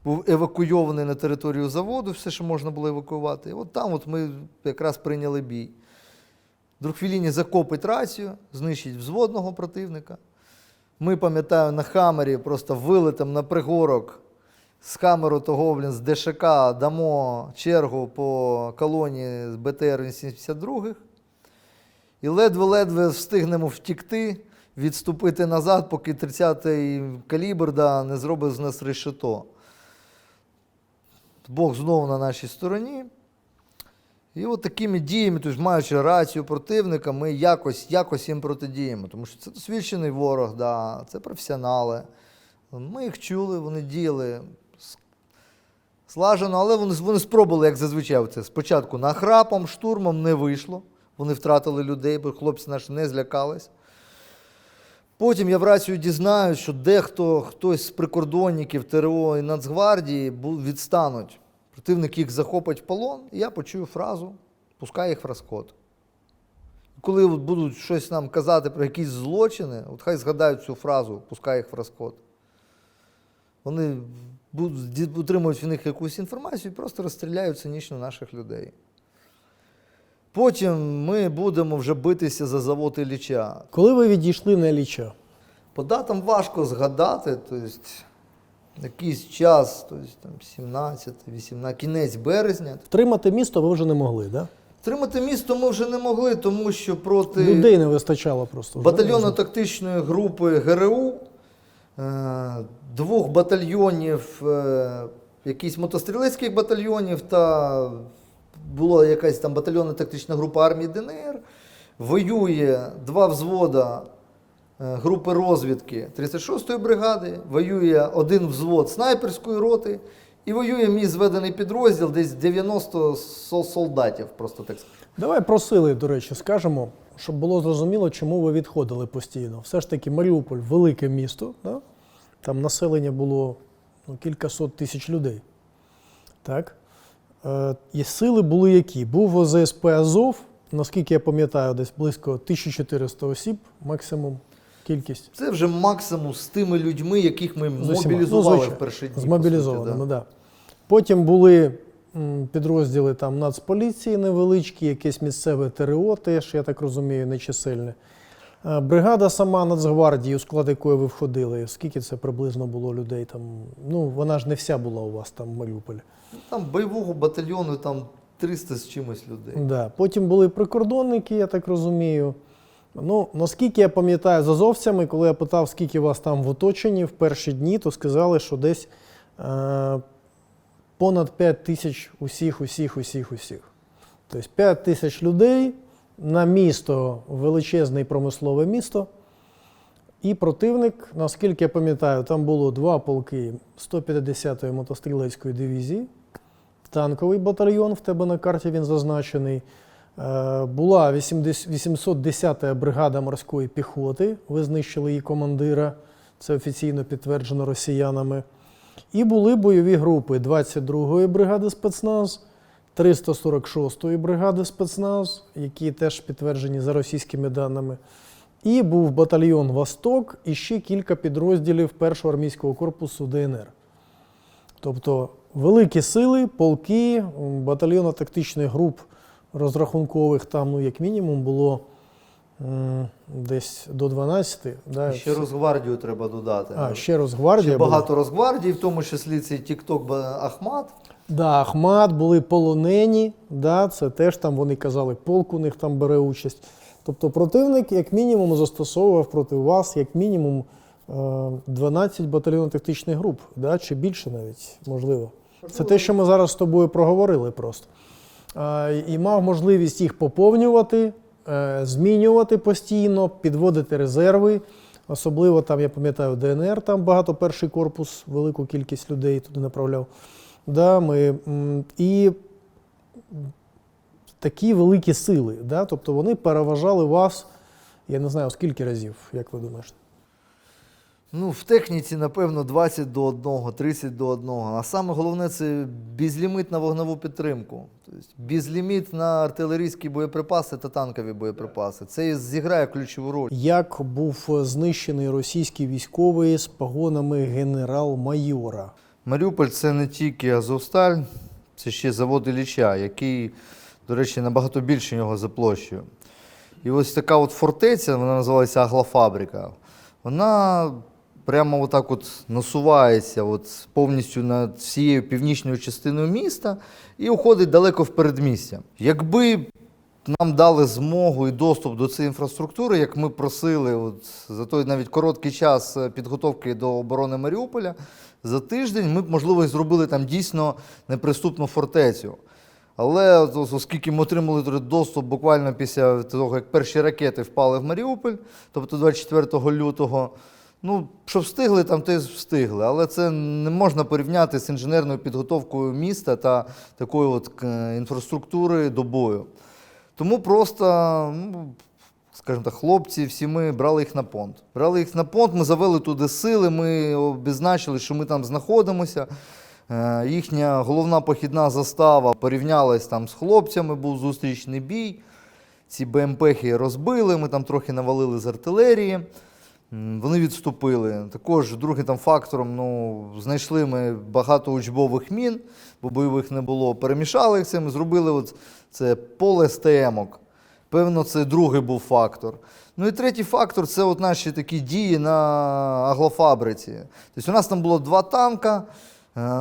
був евакуйований на територію заводу, все, що можна було евакуювати. І от там ми якраз прийняли бій. Друг Філіні закопить рацію, знищить взводного противника. Ми, пам'ятаю, на Хаммері просто вилетим на пригорок з Хаммеру того, з ДШК дамо чергу по колоні з БТР-72 і ледве-ледве встигнемо втікти, відступити назад, поки 30-й калібр не зробить з нас решето. Бог знову на нашій стороні. І от такими діями, тобто маючи рацію противника, ми якось їм протидіємо. Тому що це досвідчений ворог, це професіонали. Ми їх чули, вони діяли слажено, але вони спробували, як зазвичай, це спочатку нахрапом, штурмом не вийшло. Вони втратили людей, бо хлопці наші не злякались. Потім я в рацію дізнаюсь, що хтось з прикордонників, ТРО і Нацгвардії відстануть. Противник їх захопить в полон, і я почую фразу «пускай їх в розход». Коли будуть щось нам казати про якісь злочини, хай згадають цю фразу «пускай їх в розход». Вони отримують в них якусь інформацію і просто розстріляють цинічно наших людей. Потім ми будемо вже битися за завод Ілліча. Коли ви відійшли на Ілліча? По датам важко згадати, тобто якийсь час, тобто 17, 18, кінець березня. Втримати місто ви вже не могли, так? Да? Втримати місто ми вже не могли, тому що проти людей не вистачало просто. батальйонно-тактичної групи ГРУ, 2 батальйонів, якісь мотострілецьких батальйонів та була якась там батальйонно-тактична група армії ДНР, воює 2 взвода групи розвідки 36-ї бригади, воює 1 взвод снайперської роти І воює мій зведений підрозділ, десь 90 солдатів, просто так сказати. Давай про сили, до речі, скажемо, щоб було зрозуміло, чому ви відходили постійно. Все ж таки Маріуполь – велике місто, да? Там населення було кількасот тисяч людей. Так? І сили були які? Був ОЗСП «Азов», наскільки я пам'ятаю, десь близько 1400 осіб, максимум кількість. Це вже максимум з тими людьми, яких ми З усіма. мобілізували звичайно, в перші дні. Змобілізованими, по суті, да. Потім були підрозділи там Нацполіції невеличкі, якесь місцеве ТРО теж, я так розумію, нечисельне. Бригада сама Нацгвардії, у склад якої ви входили, скільки це приблизно було людей там? Ну, вона ж не вся була у вас там в Маріуполі. Там бойового батальйону там 300 з чимось людей. Да. Потім були прикордонники, я так розумію. Ну, наскільки я пам'ятаю з азовцями, коли я питав, скільки вас там в оточенні в перші дні, то сказали, що десь понад 5 тисяч усіх. Тобто 5 тисяч людей на місто, величезне промислове місто. І противник, наскільки я пам'ятаю, там було 2 полки 150-ї мотострілецької дивізії, танковий батальйон, в тебе на карті він зазначений. Була 810-та бригада морської піхоти, ви знищили її командира, це офіційно підтверджено росіянами. І були бойові групи 22-ї бригади спецназ, 346-ї бригади спецназ, які теж підтверджені за російськими даними. І був батальйон «Восток» і ще кілька підрозділів 1-го армійського корпусу ДНР. Тобто великі сили, полки, батальйонно-тактичних груп розрахункових там, ну, як мінімум, було десь до 12. Да? Ще Росгвардію треба додати. Ще Росгвардія Ще була. багато Росгвардії, в тому числі цей тік-ток Ахмат. Да, Ахмат, були полонені, да, це теж там, вони казали, полк у них там бере участь. Тобто противник, як мінімум, застосовував проти вас, як мінімум, 12 батальйонно-тактичних груп, да, чи більше навіть, можливо. Це те, що ми зараз з тобою проговорили просто. І мав можливість їх поповнювати, змінювати постійно, підводити резерви. Особливо там, я пам'ятаю, ДНР, там багато перший корпус, велику кількість людей туди направляв. Да, і такі великі сили, да, тобто вони переважали вас, я не знаю, скільки разів, як ви думаєте? Ну, в техніці, напевно, 20 до 1, 30 до 1. А саме головне – це безліміт на вогневу підтримку. Тобто безліміт на артилерійські боєприпаси та танкові боєприпаси. Це зіграє ключову роль. Як був знищений російський військовий з погонами генерал-майора? Маріуполь – це не тільки Азовсталь, це ще завод Ілліча, який, до речі, набагато більше нього за площею. І ось така от фортеця, вона називається Аглофабрика, вона прямо отак от насувається от повністю над всією північною частиною міста і уходить далеко в передмістя. Якби нам дали змогу і доступ до цієї інфраструктури, як ми просили от, за той навіть короткий час підготовки до оборони Маріуполя, за тиждень ми б, можливо, і зробили там дійсно неприступну фортецю. Але оскільки ми отримали доступ буквально після того, як перші ракети впали в Маріуполь, тобто 24 лютого, ну, що встигли, там те встигли. Але це не можна порівняти з інженерною підготовкою міста та такої от інфраструктури до бою. Тому просто, ну, скажімо так, хлопці, всі ми брали їх на понт. Брали їх на понт, ми завели туди сили, ми обізначили, що ми там знаходимося. Їхня головна похідна застава порівнялась там з хлопцями, був зустрічний бій. Ці БМП-хи розбили, ми там трохи навалили з артилерії. Вони відступили. Також другим там фактором, ну, знайшли ми багато учбових мін, бо бойових не було. Перемішали їх цим, зробили от це поле СТМ-ок. Певно, це другий був фактор. Ну і третій фактор – це от наші такі дії на Аглофабриці. Тобто у нас там було 2 танка,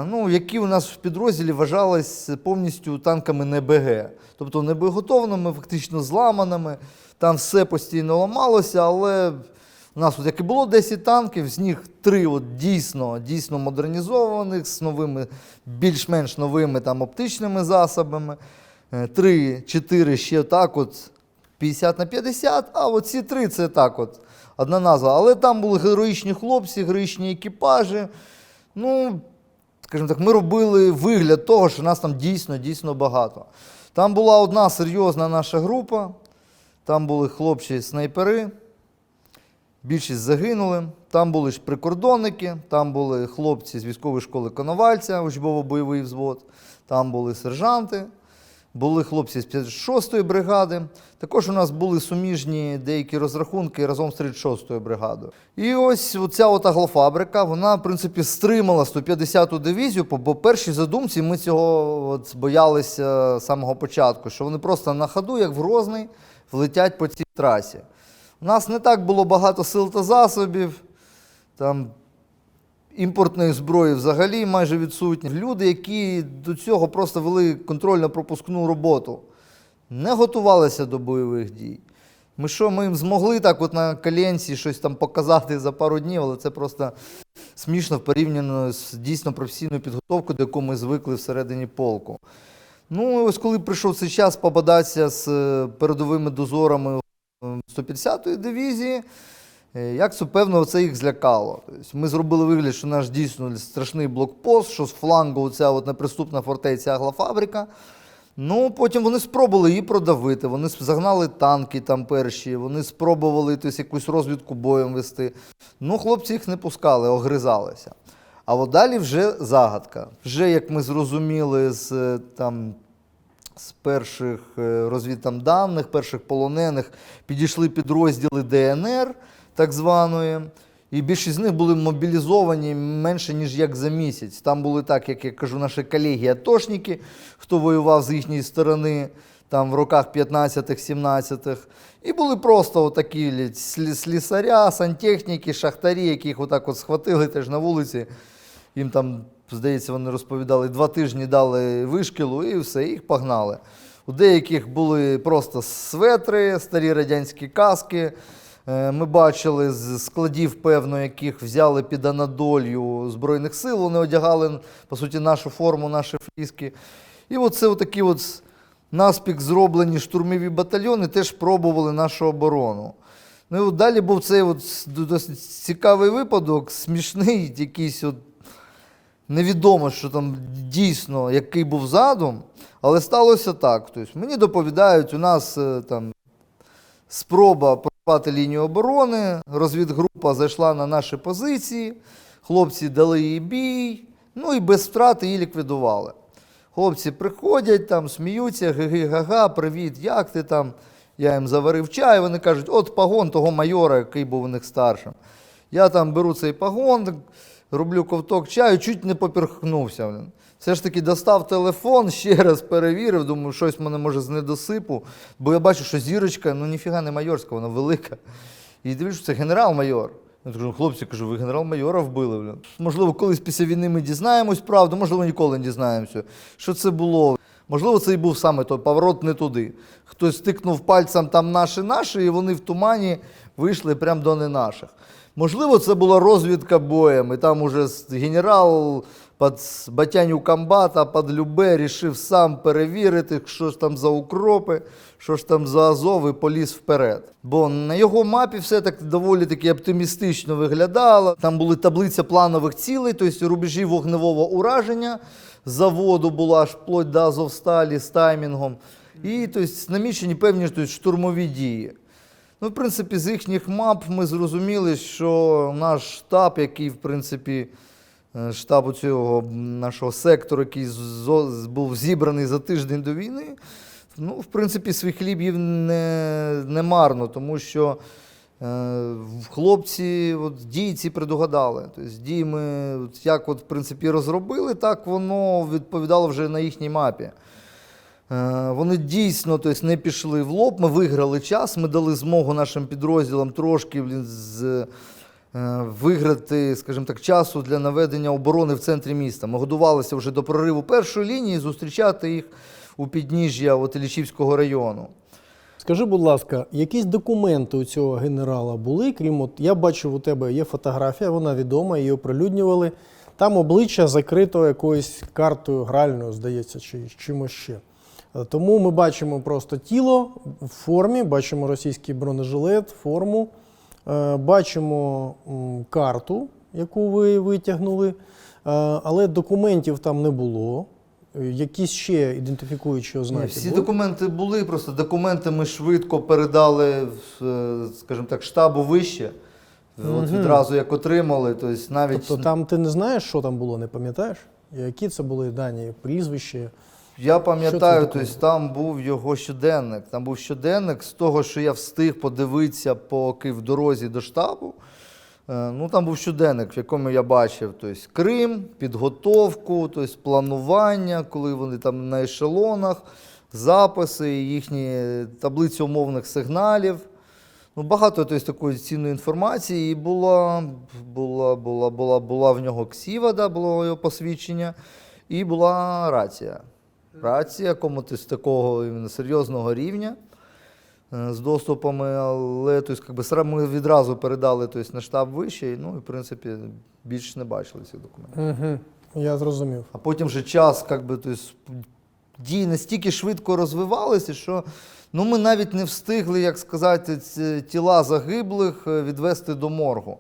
ну, які у нас в підрозділі вважались повністю танками НБГ. Тобто небоєготовними, фактично зламаними. Там все постійно ламалося, але у нас, от, як і було 10 танків, з них 3 от дійсно модернізованих, з новими, більш-менш новими там, оптичними засобами. 3-4 ще так от 50/50, а оці 3 це так от одна назва. Але там були героїчні хлопці, героїчні екіпажі. Ну, скажімо так, ми робили вигляд того, що нас там дійсно багато. Там була одна серйозна наша група, там були хлопці-снайпери, більшість загинули, там були ж прикордонники, там були хлопці з військової школи Коновальця, учбово-бойовий взвод, там були сержанти, були хлопці з 56-ї бригади. Також у нас були суміжні деякі розрахунки разом з 36-ю бригадою. І ось ця от аглофабрика, вона, в принципі, стримала 150-ту дивізію, бо першій задумці ми цього от боялися з самого початку, що вони просто на ходу, як в Грозний, влетять по цій трасі. У нас не так було багато сил та засобів, там імпортної зброї взагалі майже відсутні. Люди, які до цього просто вели контрольно-пропускну роботу, не готувалися до бойових дій. Ми їм змогли так от на коленці щось там показати за пару днів, але це просто смішно порівняно з дійсно професійною підготовкою, до якої ми звикли всередині полку. Ну, ось коли прийшов цей час побадатися з передовими дозорами 150-ї дивізії, як це, певно, це їх злякало. Тобто ми зробили вигляд, що наш дійсно страшний блокпост, що з флангу оця от неприступна фортеця Аглофабрика. Ну, потім вони спробували її продавити, вони загнали танки там перші, вони спробували якусь розвідку боєм вести. Ну, хлопці їх не пускали, огризалися. А от далі вже загадка. Вже, як ми зрозуміли з перших розвідданих, перших полонених, підійшли підрозділи ДНР, так званої, і більшість з них були мобілізовані менше, ніж як за місяць. Там були так, як я кажу, наші колеги-атошники, хто воював з їхньої сторони, там в роках 15-17-х. І були просто отакі слісаря, сантехніки, шахтарі, яких отак от схватили теж на вулиці. Їм там, здається, вони розповідали, 2 тижні дали вишкілу і все, їх погнали. У деяких були просто светри, старі радянські каски. Ми бачили з складів, певно, яких взяли під Анадолью Збройних сил, вони одягали, по суті, нашу форму, наші фліски. І оце отакі от наспіх зроблені штурмові батальйони теж пробували нашу оборону. Ну і от далі був цей от досить цікавий випадок, смішний, якийсь от невідомо, що там дійсно, який був задум, але сталося так. Тобто, мені доповідають, у нас там спроба прорвати лінію оборони, розвідгрупа зайшла на наші позиції, хлопці дали їй бій, ну і без втрат її ліквідували. Хлопці приходять, там сміються, ги-га, привіт, як ти там? Я їм заварив чай, вони кажуть, от погон того майора, який був у них старшим. Я там беру цей погон, роблю ковток чаю, чуть не поперхнувся. Все ж таки достав телефон, ще раз перевірив, думаю, щось в мене може з недосипу, бо я бачу, що зірочка, ну ніфіга не майорська, вона велика. І дивлюсь, що це генерал-майор. Я кажу, хлопці, ви генерал-майора вбили. Можливо, колись після війни ми дізнаємось правду, можливо, ніколи не дізнаємося, що це було. Можливо, це і був саме той поворот не туди. Хтось стикнув пальцем там наші, і вони в тумані вийшли прямо до не наших. Можливо, це була розвідка боєм, і там уже генерал під батяню комбата, під любе, рішив сам перевірити, що ж там за укропи, що ж там за Азов, і поліз вперед. Бо на його мапі все так доволі таки оптимістично виглядало. Там були таблиця планових цілей, тобто рубежі вогневого ураження, заводу була аж вплоть до Азовсталі з таймінгом. І тобто, намічені певні штурмові дії. Ну, в принципі, з їхніх мап ми зрозуміли, що наш штаб, який, в принципі, штаб цього нашого сектору, який був зібраний за тиждень до війни, ну, в принципі, свій хліб їв не марно, тому що хлопці дії ці предугадали. Тобто дії ми як в принципі розробили, так воно відповідало вже на їхній мапі. Вони дійсно не пішли в лоб, ми виграли час, ми дали змогу нашим підрозділам трошки виграти, скажімо так, часу для наведення оборони в центрі міста. Ми готувалися вже до прориву першої лінії, зустрічати їх у підніжжя Іллічівського району. Скажи, будь ласка, якісь документи у цього генерала були? Крім, я бачив, у тебе є фотографія, вона відома, її оприлюднювали. Там обличчя закрито якоюсь картою гральною, здається, чи чимось ще. Тому ми бачимо просто тіло в формі, бачимо російський бронежилет, форму, бачимо карту яку ви витягнули, але документів там не було. Якісь ще ідентифікуючі Ні, ознаки всі були? документи були, просто документи ми швидко передали, скажімо так, штабу вище. От відразу як отримали, тобто навіть... Тобто там ти не знаєш, що там було, не пам'ятаєш? Які це були дані, прізвище? Я Що пам'ятаю, це таке? тобто там був його щоденник. Там був щоденник з того, що я встиг подивитися, поки в дорозі до штабу. Ну, там був щоденник, в якому я бачив тобто, Крим, підготовку, тобто, планування, коли вони там на ешелонах, записи, їхні таблиці умовних сигналів. Ну, багато тобто, такої цінної інформації. І була в нього ксіва, було його посвідчення, і була рація. Рація, тобто, такого іменно серйозного рівня з доступами, але тобто, ми відразу передали тобто, на штаб вище, ну і в принципі більше не бачили цих документів. Я зрозумів. А потім вже час, тобто, дії настільки швидко розвивалися, що ну, ми навіть не встигли, як сказати, тіла загиблих відвести до моргу.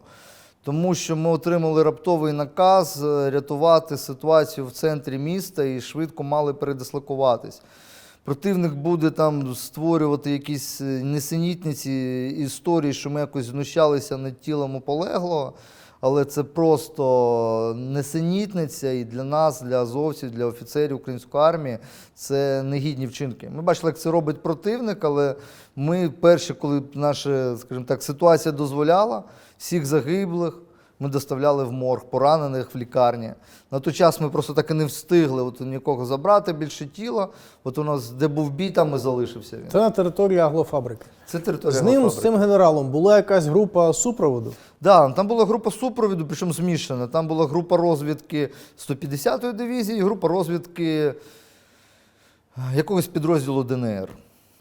Тому що ми отримали раптовий наказ рятувати ситуацію в центрі міста і швидко мали передислокуватись. Противник буде там створювати якісь несенітниці, історії, що ми якось знущалися над тілом полеглого, але це просто несенітниця і для нас, для азовців, для офіцерів української армії це негідні вчинки. Ми бачили, як це робить противник, але ми перші, коли наша, скажімо так, ситуація дозволяла, всіх загиблих ми доставляли в морг, поранених в лікарні. На той час ми просто так і не встигли нікого забрати, більше тіла. От у нас, де був бій, там і залишився він. Це на території аглофабрики. Це територія З ним, з аглофабрики. цим генералом, була якась група супроводу? Да, там була група супроводу, причому змішана. Там була група розвідки 150-ї дивізії і група розвідки якогось підрозділу ДНР.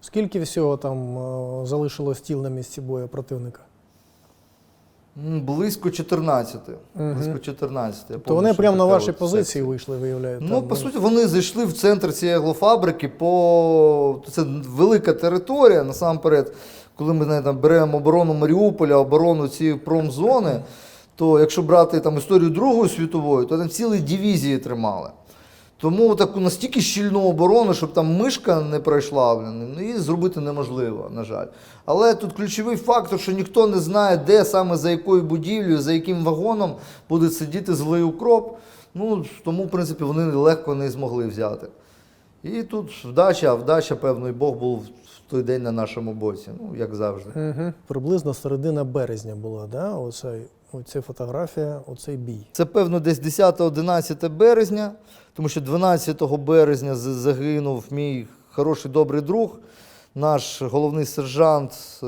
Скільки всього там залишилось тіл на місці бою противника? Близько 14. Близько 14. То вони прямо на ваші позиції вийшли, виявляється. Ну, по суті, вони зайшли в центр цієї аглофабрики, це велика територія, насамперед, коли ми там беремо оборону Маріуполя, оборону цієї промзони, то якщо брати там історію Другої світової, то там цілі дивізії тримали. Тому таку настільки щільну оборону, щоб там мишка не пройшла, її зробити неможливо, на жаль. Але тут ключовий фактор, що ніхто не знає, де саме за якою будівлею, за яким вагоном буде сидіти злий укроп. Ну, тому, в принципі, вони легко не змогли взяти. І тут вдача, певно, і Бог був в той день на нашому боці, ну, як завжди. Приблизно середина березня була, да? Оця фотографія, оцей бій. Це, певно, десь 10-11 березня, тому що 12 березня загинув мій хороший, добрий друг, наш головний сержант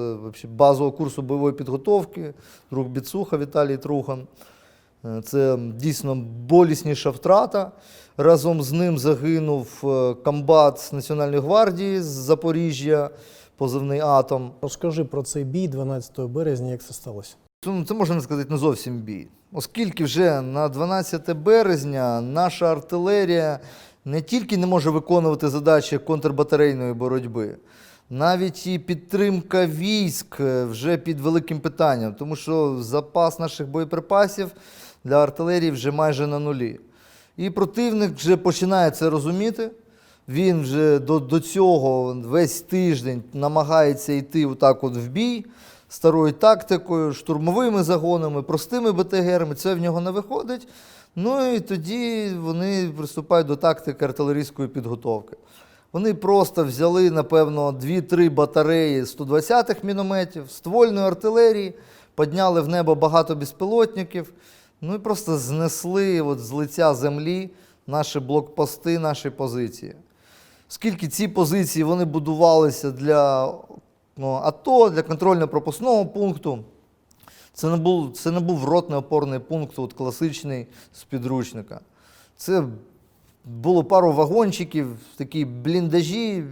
базового курсу бойової підготовки, друг Біцуха Віталій Трухан. Це дійсно болісніша втрата. Разом з ним загинув комбат Національної гвардії з Запоріжжя, позивний «Атом». Розкажи про цей бій 12 березня, як це сталося. Це, можна сказати, не зовсім бій. Оскільки вже на 12 березня наша артилерія не тільки не може виконувати задачі контрбатарейної боротьби, навіть і підтримка військ вже під великим питанням, тому що запас наших боєприпасів для артилерії вже майже на нулі. І противник вже починає це розуміти. Він вже до цього весь тиждень намагається йти отак от в бій, старою тактикою, штурмовими загонами, простими БТГРами. Це в нього не виходить. Ну і тоді вони приступають до тактики артилерійської підготовки. Вони просто взяли, напевно, 2-3 батареї 120-х мінометів, ствольної артилерії, підняли в небо багато безпілотників, ну і просто знесли з лиця землі наші блокпости, наші позиції. Оскільки ці позиції вони будувалися для АТО, для контрольно-пропускного пункту, це не був ротний опорний пункт, класичний з підручника. Це було пару вагончиків, такі бліндажі,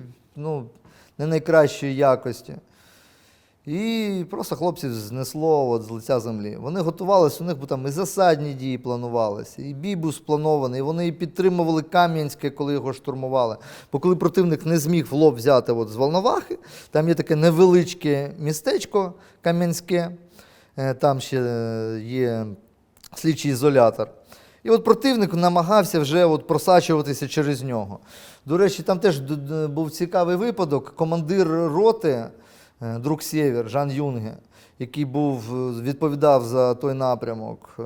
не найкращої якості. І просто хлопців знесло з лиця землі. Вони готувалися, у них там і засадні дії планувалися, і бій був спланований, і вони і підтримували Кам'янське, коли його штурмували. Бо коли противник не зміг в лоб взяти з Волновахи, там є таке невеличке містечко Кам'янське, там ще є слідчий ізолятор. І от противник намагався вже от просачуватися через нього. До речі, там теж був цікавий випадок. Командир роти, друг Сєвєр, Жан Юнге, який відповідав за той напрямок,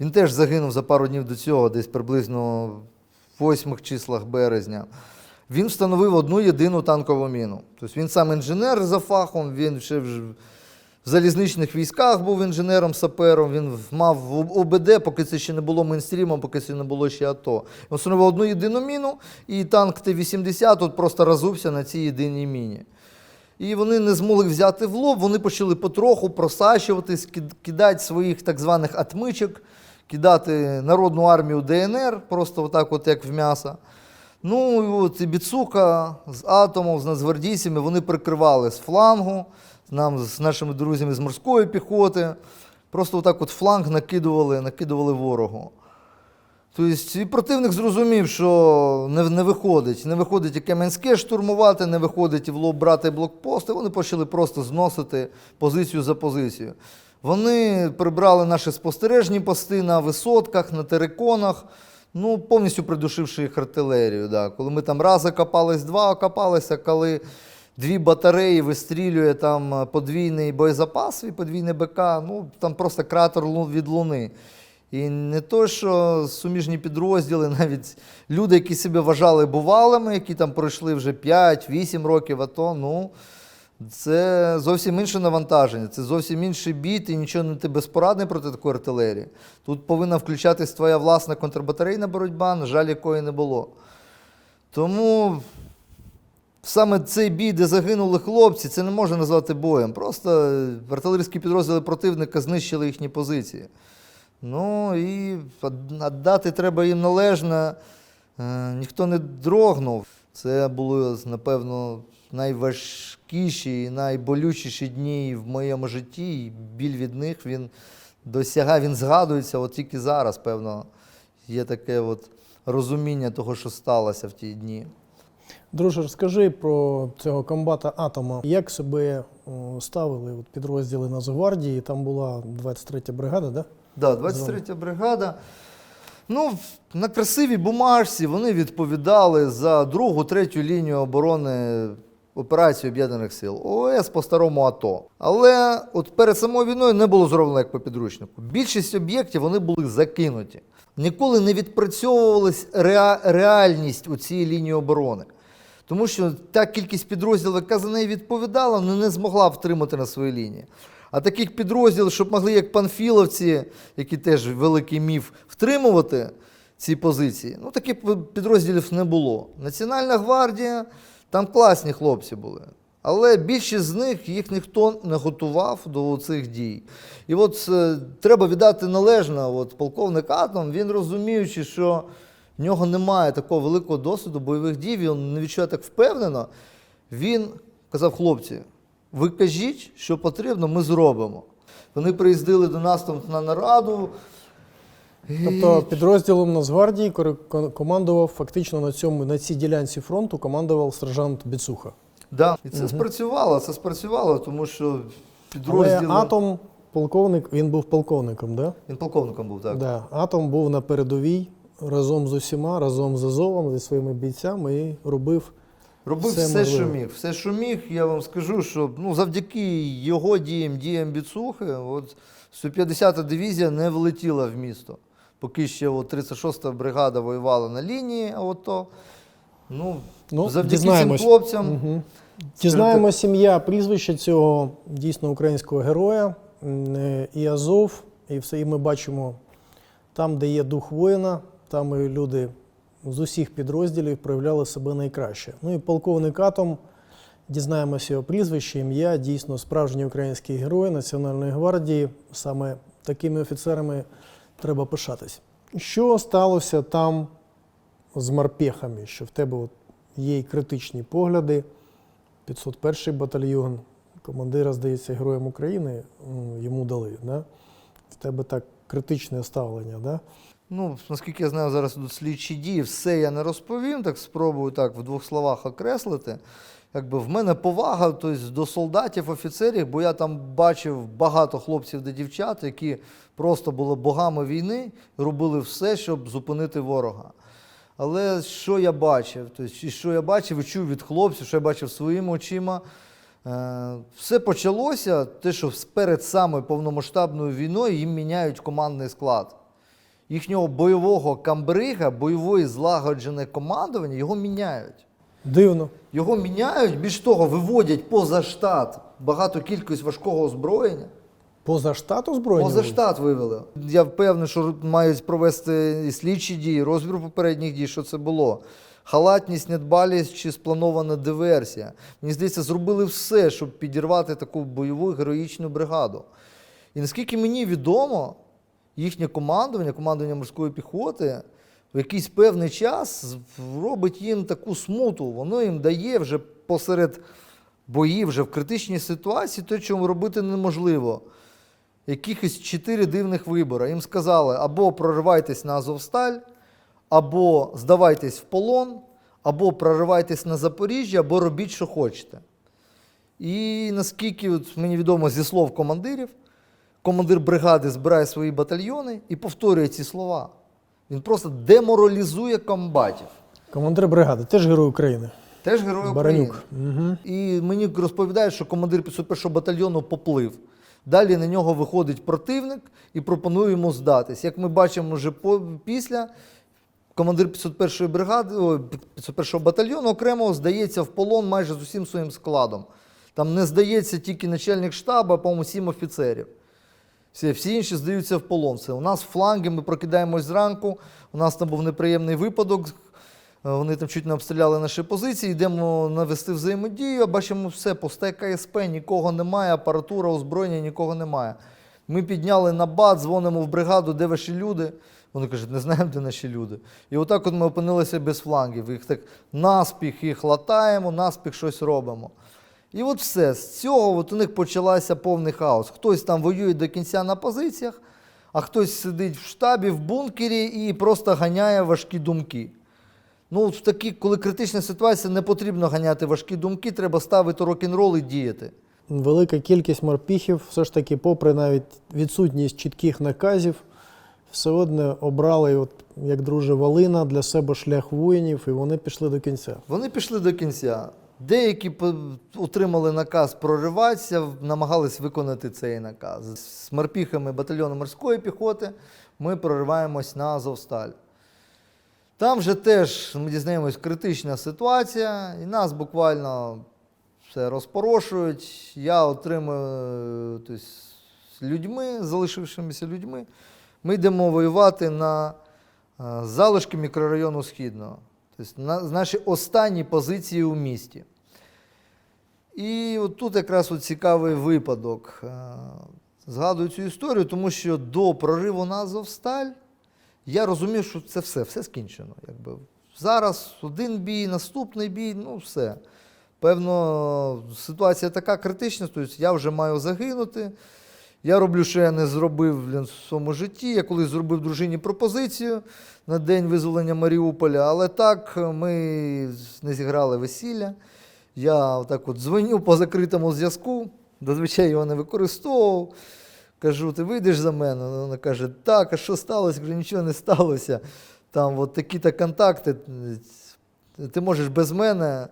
він теж загинув за пару днів до цього, десь приблизно в 8 числах березня. Він встановив одну єдину танкову міну. Тобто він сам інженер за фахом, він ще в залізничних військах був інженером-сапером, він мав в ОБД, поки це ще не було мейнстрімом, поки це не було ще АТО. Він встановив одну єдину міну, і танк Т-80 от просто розувся на цій єдиній міні. І вони не змогли взяти в лоб, вони почали потроху просачуватись, кидати своїх так званих атмичок, кидати Народну армію ДНР, просто отак от як в м'ясо. Ну, і от і Біцуха з Атомом, з нацгвардійцями, вони прикривали з флангу, нам з нашими друзями з морської піхоти, просто отак от фланг накидували ворогу. Тобто, і противник зрозумів, що не виходить і Кам'янське штурмувати, не виходить і в лоб брати блокпости, вони почали просто зносити позицію за позицією. Вони прибрали наші спостережні пости на висотках, на териконах, ну, повністю придушивши їх артилерію. Да. Коли ми там раз окопались, два окопалися, коли 2 батареї вистрілює там подвійний боєзапас і подвійний БК, ну, там просто кратер від Луни. І не то, що суміжні підрозділи, навіть люди, які себе вважали бувалими, які там пройшли вже 5-8 років АТО, ну, це зовсім інше навантаження, це зовсім інший бій, ти нічого не ти безпорадний проти такої артилерії. Тут повинна включатись твоя власна контрбатарейна боротьба, на жаль, якої не було. Тому саме цей бій, де загинули хлопці, це не можна назвати боєм. Просто артилерійські підрозділи противника знищили їхні позиції. Ну і віддати треба їм належне, ніхто не дрогнув. Це були, напевно, найважкіші і найболючіші дні в моєму житті, і біль від них, він досягає, він згадується, от тільки зараз, певно, є таке от розуміння того, що сталося в ті дні. Друже, розкажи про цього комбата Атома. Як себе ставили от підрозділи Нацгвардії? Там була 23-я бригада, да? Так, 23-я бригада. Ну, на красивій бумажці вони відповідали за 2-ю, 3-ю лінію оборони операції Об'єднаних сил. ООС по-старому АТО. Але от перед самою війною не було зроблено як по підручнику. Більшість об'єктів вони були закинуті. Ніколи не відпрацьовувалась реальність у цій лінії оборони. Тому що та кількість підрозділів, яка за неї відповідала, не змогла втримати на своїй лінії. А таких підрозділів, щоб могли, як панфіловці, які теж великий міф, втримувати ці позиції, ну таких підрозділів не було. Національна гвардія, там класні хлопці були. Але більшість з них, їх ніхто не готував до цих дій. І от треба віддати належне, от полковник Атом, він розуміючи, що в нього немає такого великого досвіду бойових дій, він не відчуває так впевнено, він казав: хлопці, ви кажіть, що потрібно, ми зробимо. Вони приїздили до нас там на нараду. Тобто підрозділом Нацгвардії командував фактично на цій ділянці фронту командував сержант Біцуха. Да. І це спрацювало, тому що підрозділи... Але Атом, полковник, він був полковником, да? Він полковником був, так. Да. Атом був на передовій разом з усіма, разом з Азовом, зі своїми бійцями і робив все, що міг. Я вам скажу, що завдяки його діям Біцухи, от 150-та дивізія не влетіла в місто. Поки ще 36-та бригада воювала на лінії, завдяки цим хлопцям. Угу. Дізнаємось ім'я, прізвище цього дійсно українського героя, і Азов, і все, і ми бачимо там, де є дух воїна, там і люди з усіх підрозділів проявляли себе найкраще. Ну і полковник Атом, дізнаємося його прізвище, ім'я, дійсно справжній український герой Національної гвардії. Саме такими офіцерами треба пишатись. Що сталося там з морпехами, що в тебе є і критичні погляди? 501-й батальйон, командира, здається, Героєм України йому дали, да? В тебе так критичне ставлення, да? Наскільки я знаю, зараз тут слідчі дії, все я не розповім, так спробую в 2 словах окреслити. якби в мене повага, тобто, до солдатів, офіцерів, бо я там бачив багато хлопців та дівчат, які просто були богами війни і робили все, щоб зупинити ворога. Але що я бачив? Тобто, що я бачив і чув від хлопців, що я бачив своїми очима, все почалося, те, що перед самою повномасштабною війною їм міняють командний склад. Їхнього бойового камбрига, бойової злагоджене командування, його міняють. Дивно. Його міняють, більш того, виводять поза штат багато кількість важкого озброєння. Поза штат озброєння? Поза штат вивели. Я впевнений, що мають провести і слідчі дії, розбір попередніх дій, що це було. Халатність, недбалість чи спланована диверсія. Мені здається, зробили все, щоб підірвати таку бойову героїчну бригаду. І наскільки мені відомо, їхнє командування морської піхоти в якийсь певний час робить їм таку смуту. Воно їм дає вже посеред боїв, вже в критичній ситуації, те, чому робити неможливо. Якихось 4 дивних вибори. Їм сказали, або проривайтесь на Азовсталь, або здавайтесь в полон, або проривайтесь на Запоріжжя, або робіть, що хочете. І наскільки от мені відомо зі слов командирів, командир бригади збирає свої батальйони і повторює ці слова. Він просто деморалізує комбатів. Командир бригади, теж герой України. Теж герой України. Баранюк. Угу. І мені розповідають, що командир 501-го батальйону поплив. Далі на нього виходить противник і пропонує йому здатись. Як ми бачимо вже після, командир 501-ї бригади, 501-го батальйону окремо здається в полон майже з усім своїм складом. Там не здається тільки начальник штабу, а, по-моєму, 7 офіцерів. Всі інші здаються в полон. Це у нас фланги, ми прокидаємось зранку, у нас там був неприємний випадок, вони там чуть не обстріляли наші позиції, йдемо навести взаємодію, а бачимо все, пусте КСП, нікого немає, апаратура, озброєння, нікого немає. Ми підняли на БАТ, дзвонимо в бригаду, де ваші люди? Вони кажуть, не знаємо, де наші люди. І отак от ми опинилися без флангів. Їх так наспіх їх латаємо, наспіх щось робимо. І от все, з цього от у них почався повний хаос. Хтось там воює до кінця на позиціях, а хтось сидить в штабі, в бункері і просто ганяє важкі думки. Ну, в такі, коли критична ситуація, не потрібно ганяти важкі думки, треба ставити рок-н-рол і діяти. Велика кількість морпіхів, все ж таки, попри навіть відсутність чітких наказів, все одно обрали, от, як друже Волина, для себе шлях воїнів, і вони пішли до кінця. Вони пішли до кінця. Деякі отримали наказ прориватися, намагались виконати цей наказ. З морпіхами батальйону морської піхоти ми прориваємось на Азовсталь. Там же теж, ми дізнаємось, критична ситуація, і нас буквально все розпорошують. Я отримую з людьми, залишившимися людьми. Ми йдемо воювати на залишки мікрорайону Східного. Тобто наші останні позиції у місті. І от тут якраз от цікавий випадок. Згадую цю історію, тому що до прориву на Азовсталь я розумів, що це все скінчено. Якби. Зараз один бій, наступний бій, ну все. Певно, ситуація така критична, тобто я вже маю загинути. Я роблю, що я не зробив в своєму житті. Я колись зробив дружині пропозицію на день визволення Маріуполя, але так ми не зіграли весілля. Я так от дзвоню по закритому зв'язку, зазвичай його не використовував. Кажу, ти вийдеш за мене? Вона каже, так, а що сталося? Кажу, нічого не сталося. Там от такі-то контакти, ти можеш без мене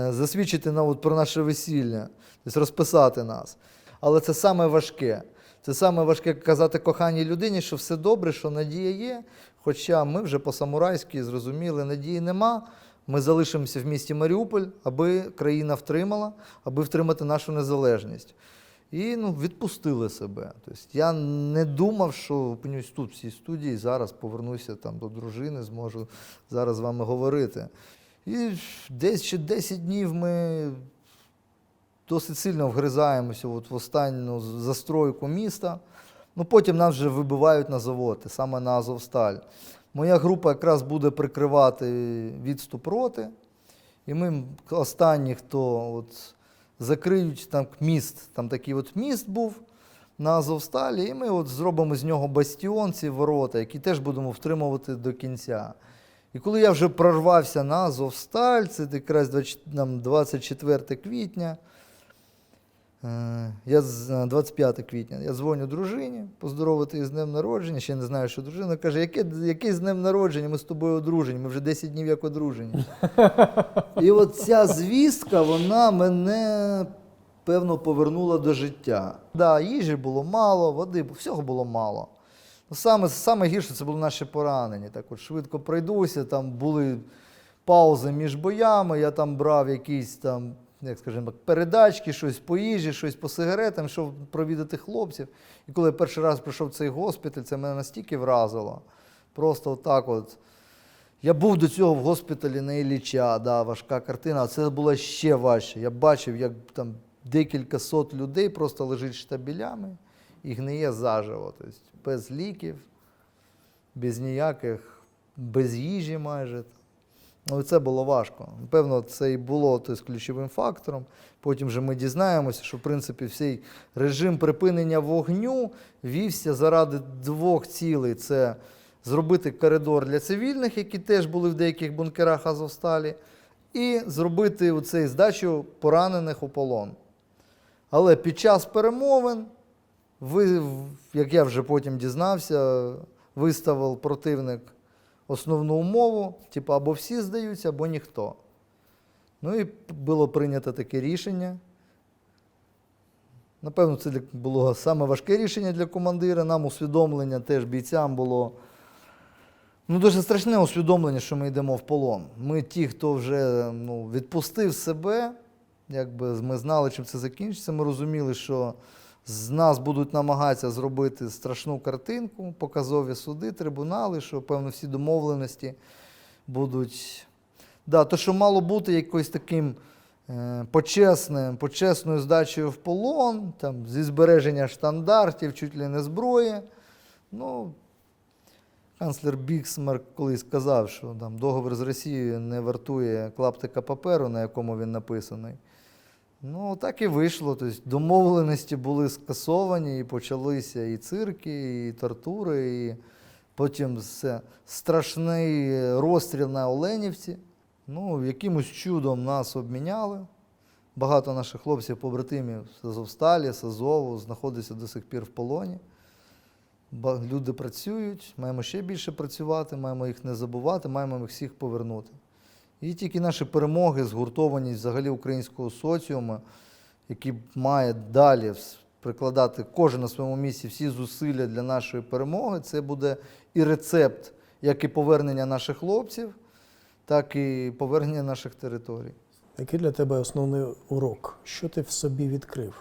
засвідчити про наше весілля, тобто розписати нас. Але це саме важке. Це саме важке казати коханій людині, що все добре, що надія є. Хоча ми вже по-самурайськи зрозуміли, надії нема. Ми залишимося в місті Маріуполь, аби країна втримала, аби втримати нашу незалежність. І відпустили себе. Тобто, я не думав, що опинюсь тут, в цій студії, зараз повернуся там, до дружини, зможу зараз з вами говорити. І десь ще 10 днів ми досить сильно вгризаємося в останню застройку міста. Потім нас вже вибивають на заводи, саме на Азовсталь. Моя група якраз буде прикривати відступ роти. І ми останні, хто закриють там міст, там такий міст був на Азовсталі, і ми зробимо з нього бастіон, ці ворота, які теж будемо втримувати до кінця. І коли я вже прорвався на Азовсталь, це якраз 24 квітня, 25 квітня, я дзвоню дружині, поздоровити її з днем народження, ще не знаю, що дружина каже, який з днем народження, ми з тобою одружені, ми вже 10 днів як одружені. І от ця звістка, вона мене, певно, повернула до життя. Да, їжі було мало, води, всього було мало. Саме гірше це були наші поранені. Так от швидко пройдуся, там були паузи між боями, я там брав якісь там, як скажімо, передачки, щось по їжі, щось по сигаретам, щоб провідати хлопців. І коли я перший раз прийшов в цей госпіталь, це мене настільки вразило. Просто отак от. Я був до цього в госпіталі на Ілліча, да, важка картина, а це було ще важче. Я бачив, як там декілька сот людей просто лежить штабелями і гниє заживо. Тобто без ліків, без ніяких, без їжі майже. Ну, це було важко. Напевно, це і було ключовим фактором. Потім же ми дізнаємося, що, в принципі, всій режим припинення вогню вівся заради двох цілей. Це зробити коридор для цивільних, які теж були в деяких бункерах Азовсталі, і зробити оцей здачу поранених у полон. Але під час перемовин, як я вже потім дізнався, виставив противник основну умову, типу або всі здаються, або ніхто. Ну і було прийнято таке рішення. Напевно, це було саме важке рішення для командира. Нам усвідомлення теж бійцям було дуже страшне усвідомлення, що ми йдемо в полон. Ми ті, хто вже відпустив себе, якби ми знали, чим це закінчиться, ми розуміли, що з нас будуть намагатися зробити страшну картинку, показові суди, трибунали, що, певно, всі домовленості будуть. Да, то, що мало бути якось таким почесною здачею в полон, там, зі збереження штандартів, чуть ли не зброї. Канцлер Бісмарк колись сказав, що там, договір з Росією не вартує клаптика паперу, на якому він написаний. Так і вийшло. Тобто, домовленості були скасовані, і почалися і цирки, і тортури, і потім страшний розстріл на Оленівці. Якимось чудом нас обміняли. Багато наших хлопців-побратимів з Азовсталі, з Азову знаходяться до сих пір в полоні. Люди працюють, маємо ще більше працювати, маємо їх не забувати, маємо їх всіх повернути. І тільки наші перемоги, згуртованість взагалі українського соціуму, який має далі прикладати кожен на своєму місці всі зусилля для нашої перемоги, це буде і рецепт, як і повернення наших хлопців, так і повернення наших територій. Який для тебе основний урок? Що ти в собі відкрив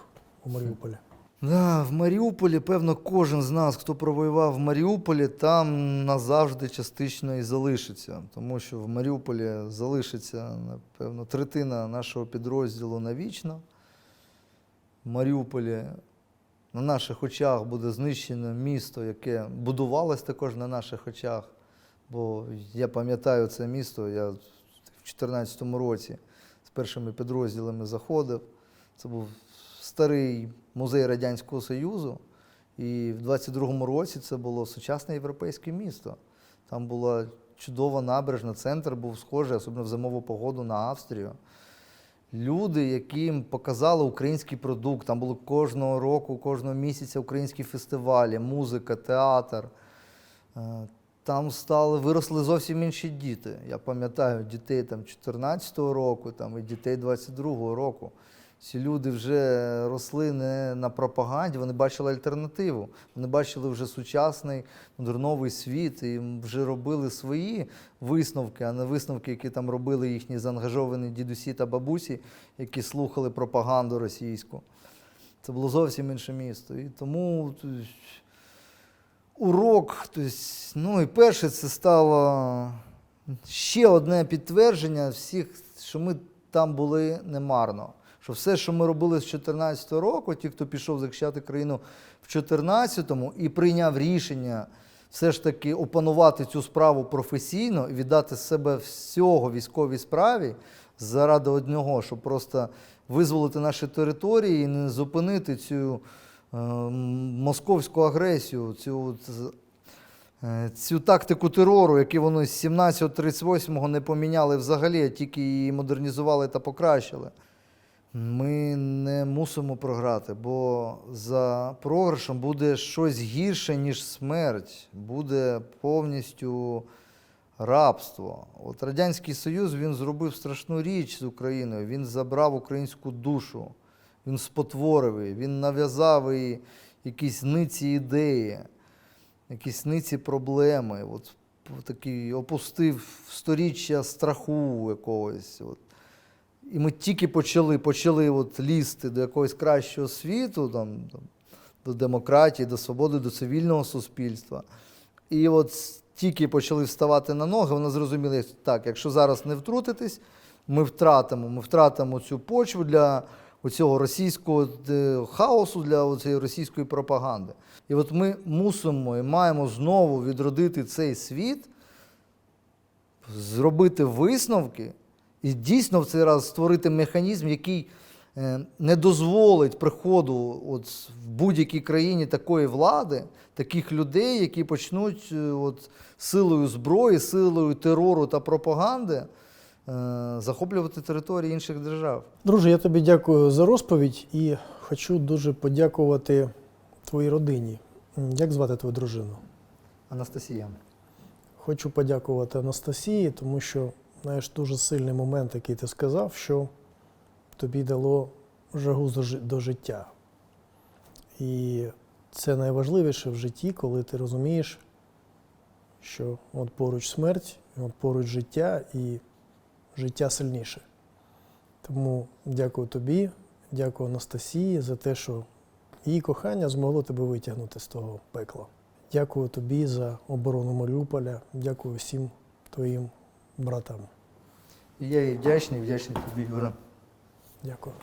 у Маріуполі? Да, в Маріуполі, певно, кожен з нас, хто провоював в Маріуполі, там назавжди частично і залишиться. Тому що в Маріуполі залишиться, напевно, третина нашого підрозділу навічно. В Маріуполі на наших очах буде знищено місто, яке будувалось також на наших очах. Бо я пам'ятаю це місто, я в 2014 році з першими підрозділами заходив. Це був старий музей Радянського Союзу, і в 22-му році це було сучасне європейське місто. Там була чудова набережна, центр був схожий, особливо в зимову погоду, на Австрію. Люди, яким показали український продукт, там були кожного року, кожного місяця українські фестивалі, музика, театр. Там виросли зовсім інші діти. Я пам'ятаю дітей 14-го року і дітей 22-го року. Ці люди вже росли не на пропаганді, вони бачили альтернативу. Вони бачили вже сучасний, модерновий світ і вже робили свої висновки, а не висновки, які там робили їхні заангажовані дідусі та бабусі, які слухали пропаганду російську. Це було зовсім інше місто. І тому урок, і перше, це стало ще одне підтвердження всіх, що ми там були немарно. Що все, що ми робили з 2014 року, ті, хто пішов захищати країну в 2014-му і прийняв рішення все ж таки опанувати цю справу професійно і віддати себе всього військовій справі заради одного, щоб просто визволити наші території і не зупинити цю московську агресію, цю Цю тактику терору, яку вони з 17-38 не поміняли взагалі, а тільки її модернізували та покращили, ми не мусимо програти, бо за програшем буде щось гірше, ніж смерть. Буде повністю рабство. От Радянський Союз, він зробив страшну річ з Україною. Він забрав українську душу, він спотворив її, він нав'язав їй якісь ниці ідеї, якісь ниці проблеми. От такий опустив сторіччя страху якогось. От. І ми тільки почали от лізти до якогось кращого світу, до демократії, до свободи, до цивільного суспільства. І от тільки почали вставати на ноги, вони зрозуміли, так, якщо зараз не втрутитись, ми втратимо цю почву для оцього російського хаосу, для цієї російської пропаганди. І от ми мусимо і маємо знову відродити цей світ, зробити висновки і дійсно в цей раз створити механізм, який не дозволить приходу от в будь-якій країні такої влади, таких людей, які почнуть от силою зброї, силою терору та пропаганди захоплювати території інших держав. Друже, я тобі дякую за розповідь і хочу дуже подякувати твоїй родині. Як звати твою дружину? Анастасія. Хочу подякувати Анастасії, тому що, знаєш, дуже сильний момент, який ти сказав, що тобі дало жагу до життя. І це найважливіше в житті, коли ти розумієш, що от поруч смерть, от поруч життя, і життя сильніше. Тому дякую тобі, дякую Анастасії за те, що її кохання змогло тебе витягнути з того пекла. Дякую тобі за оборону Маріуполя, дякую всім твоїм братам. І я їй вдячний тобі, Юра. Дякую.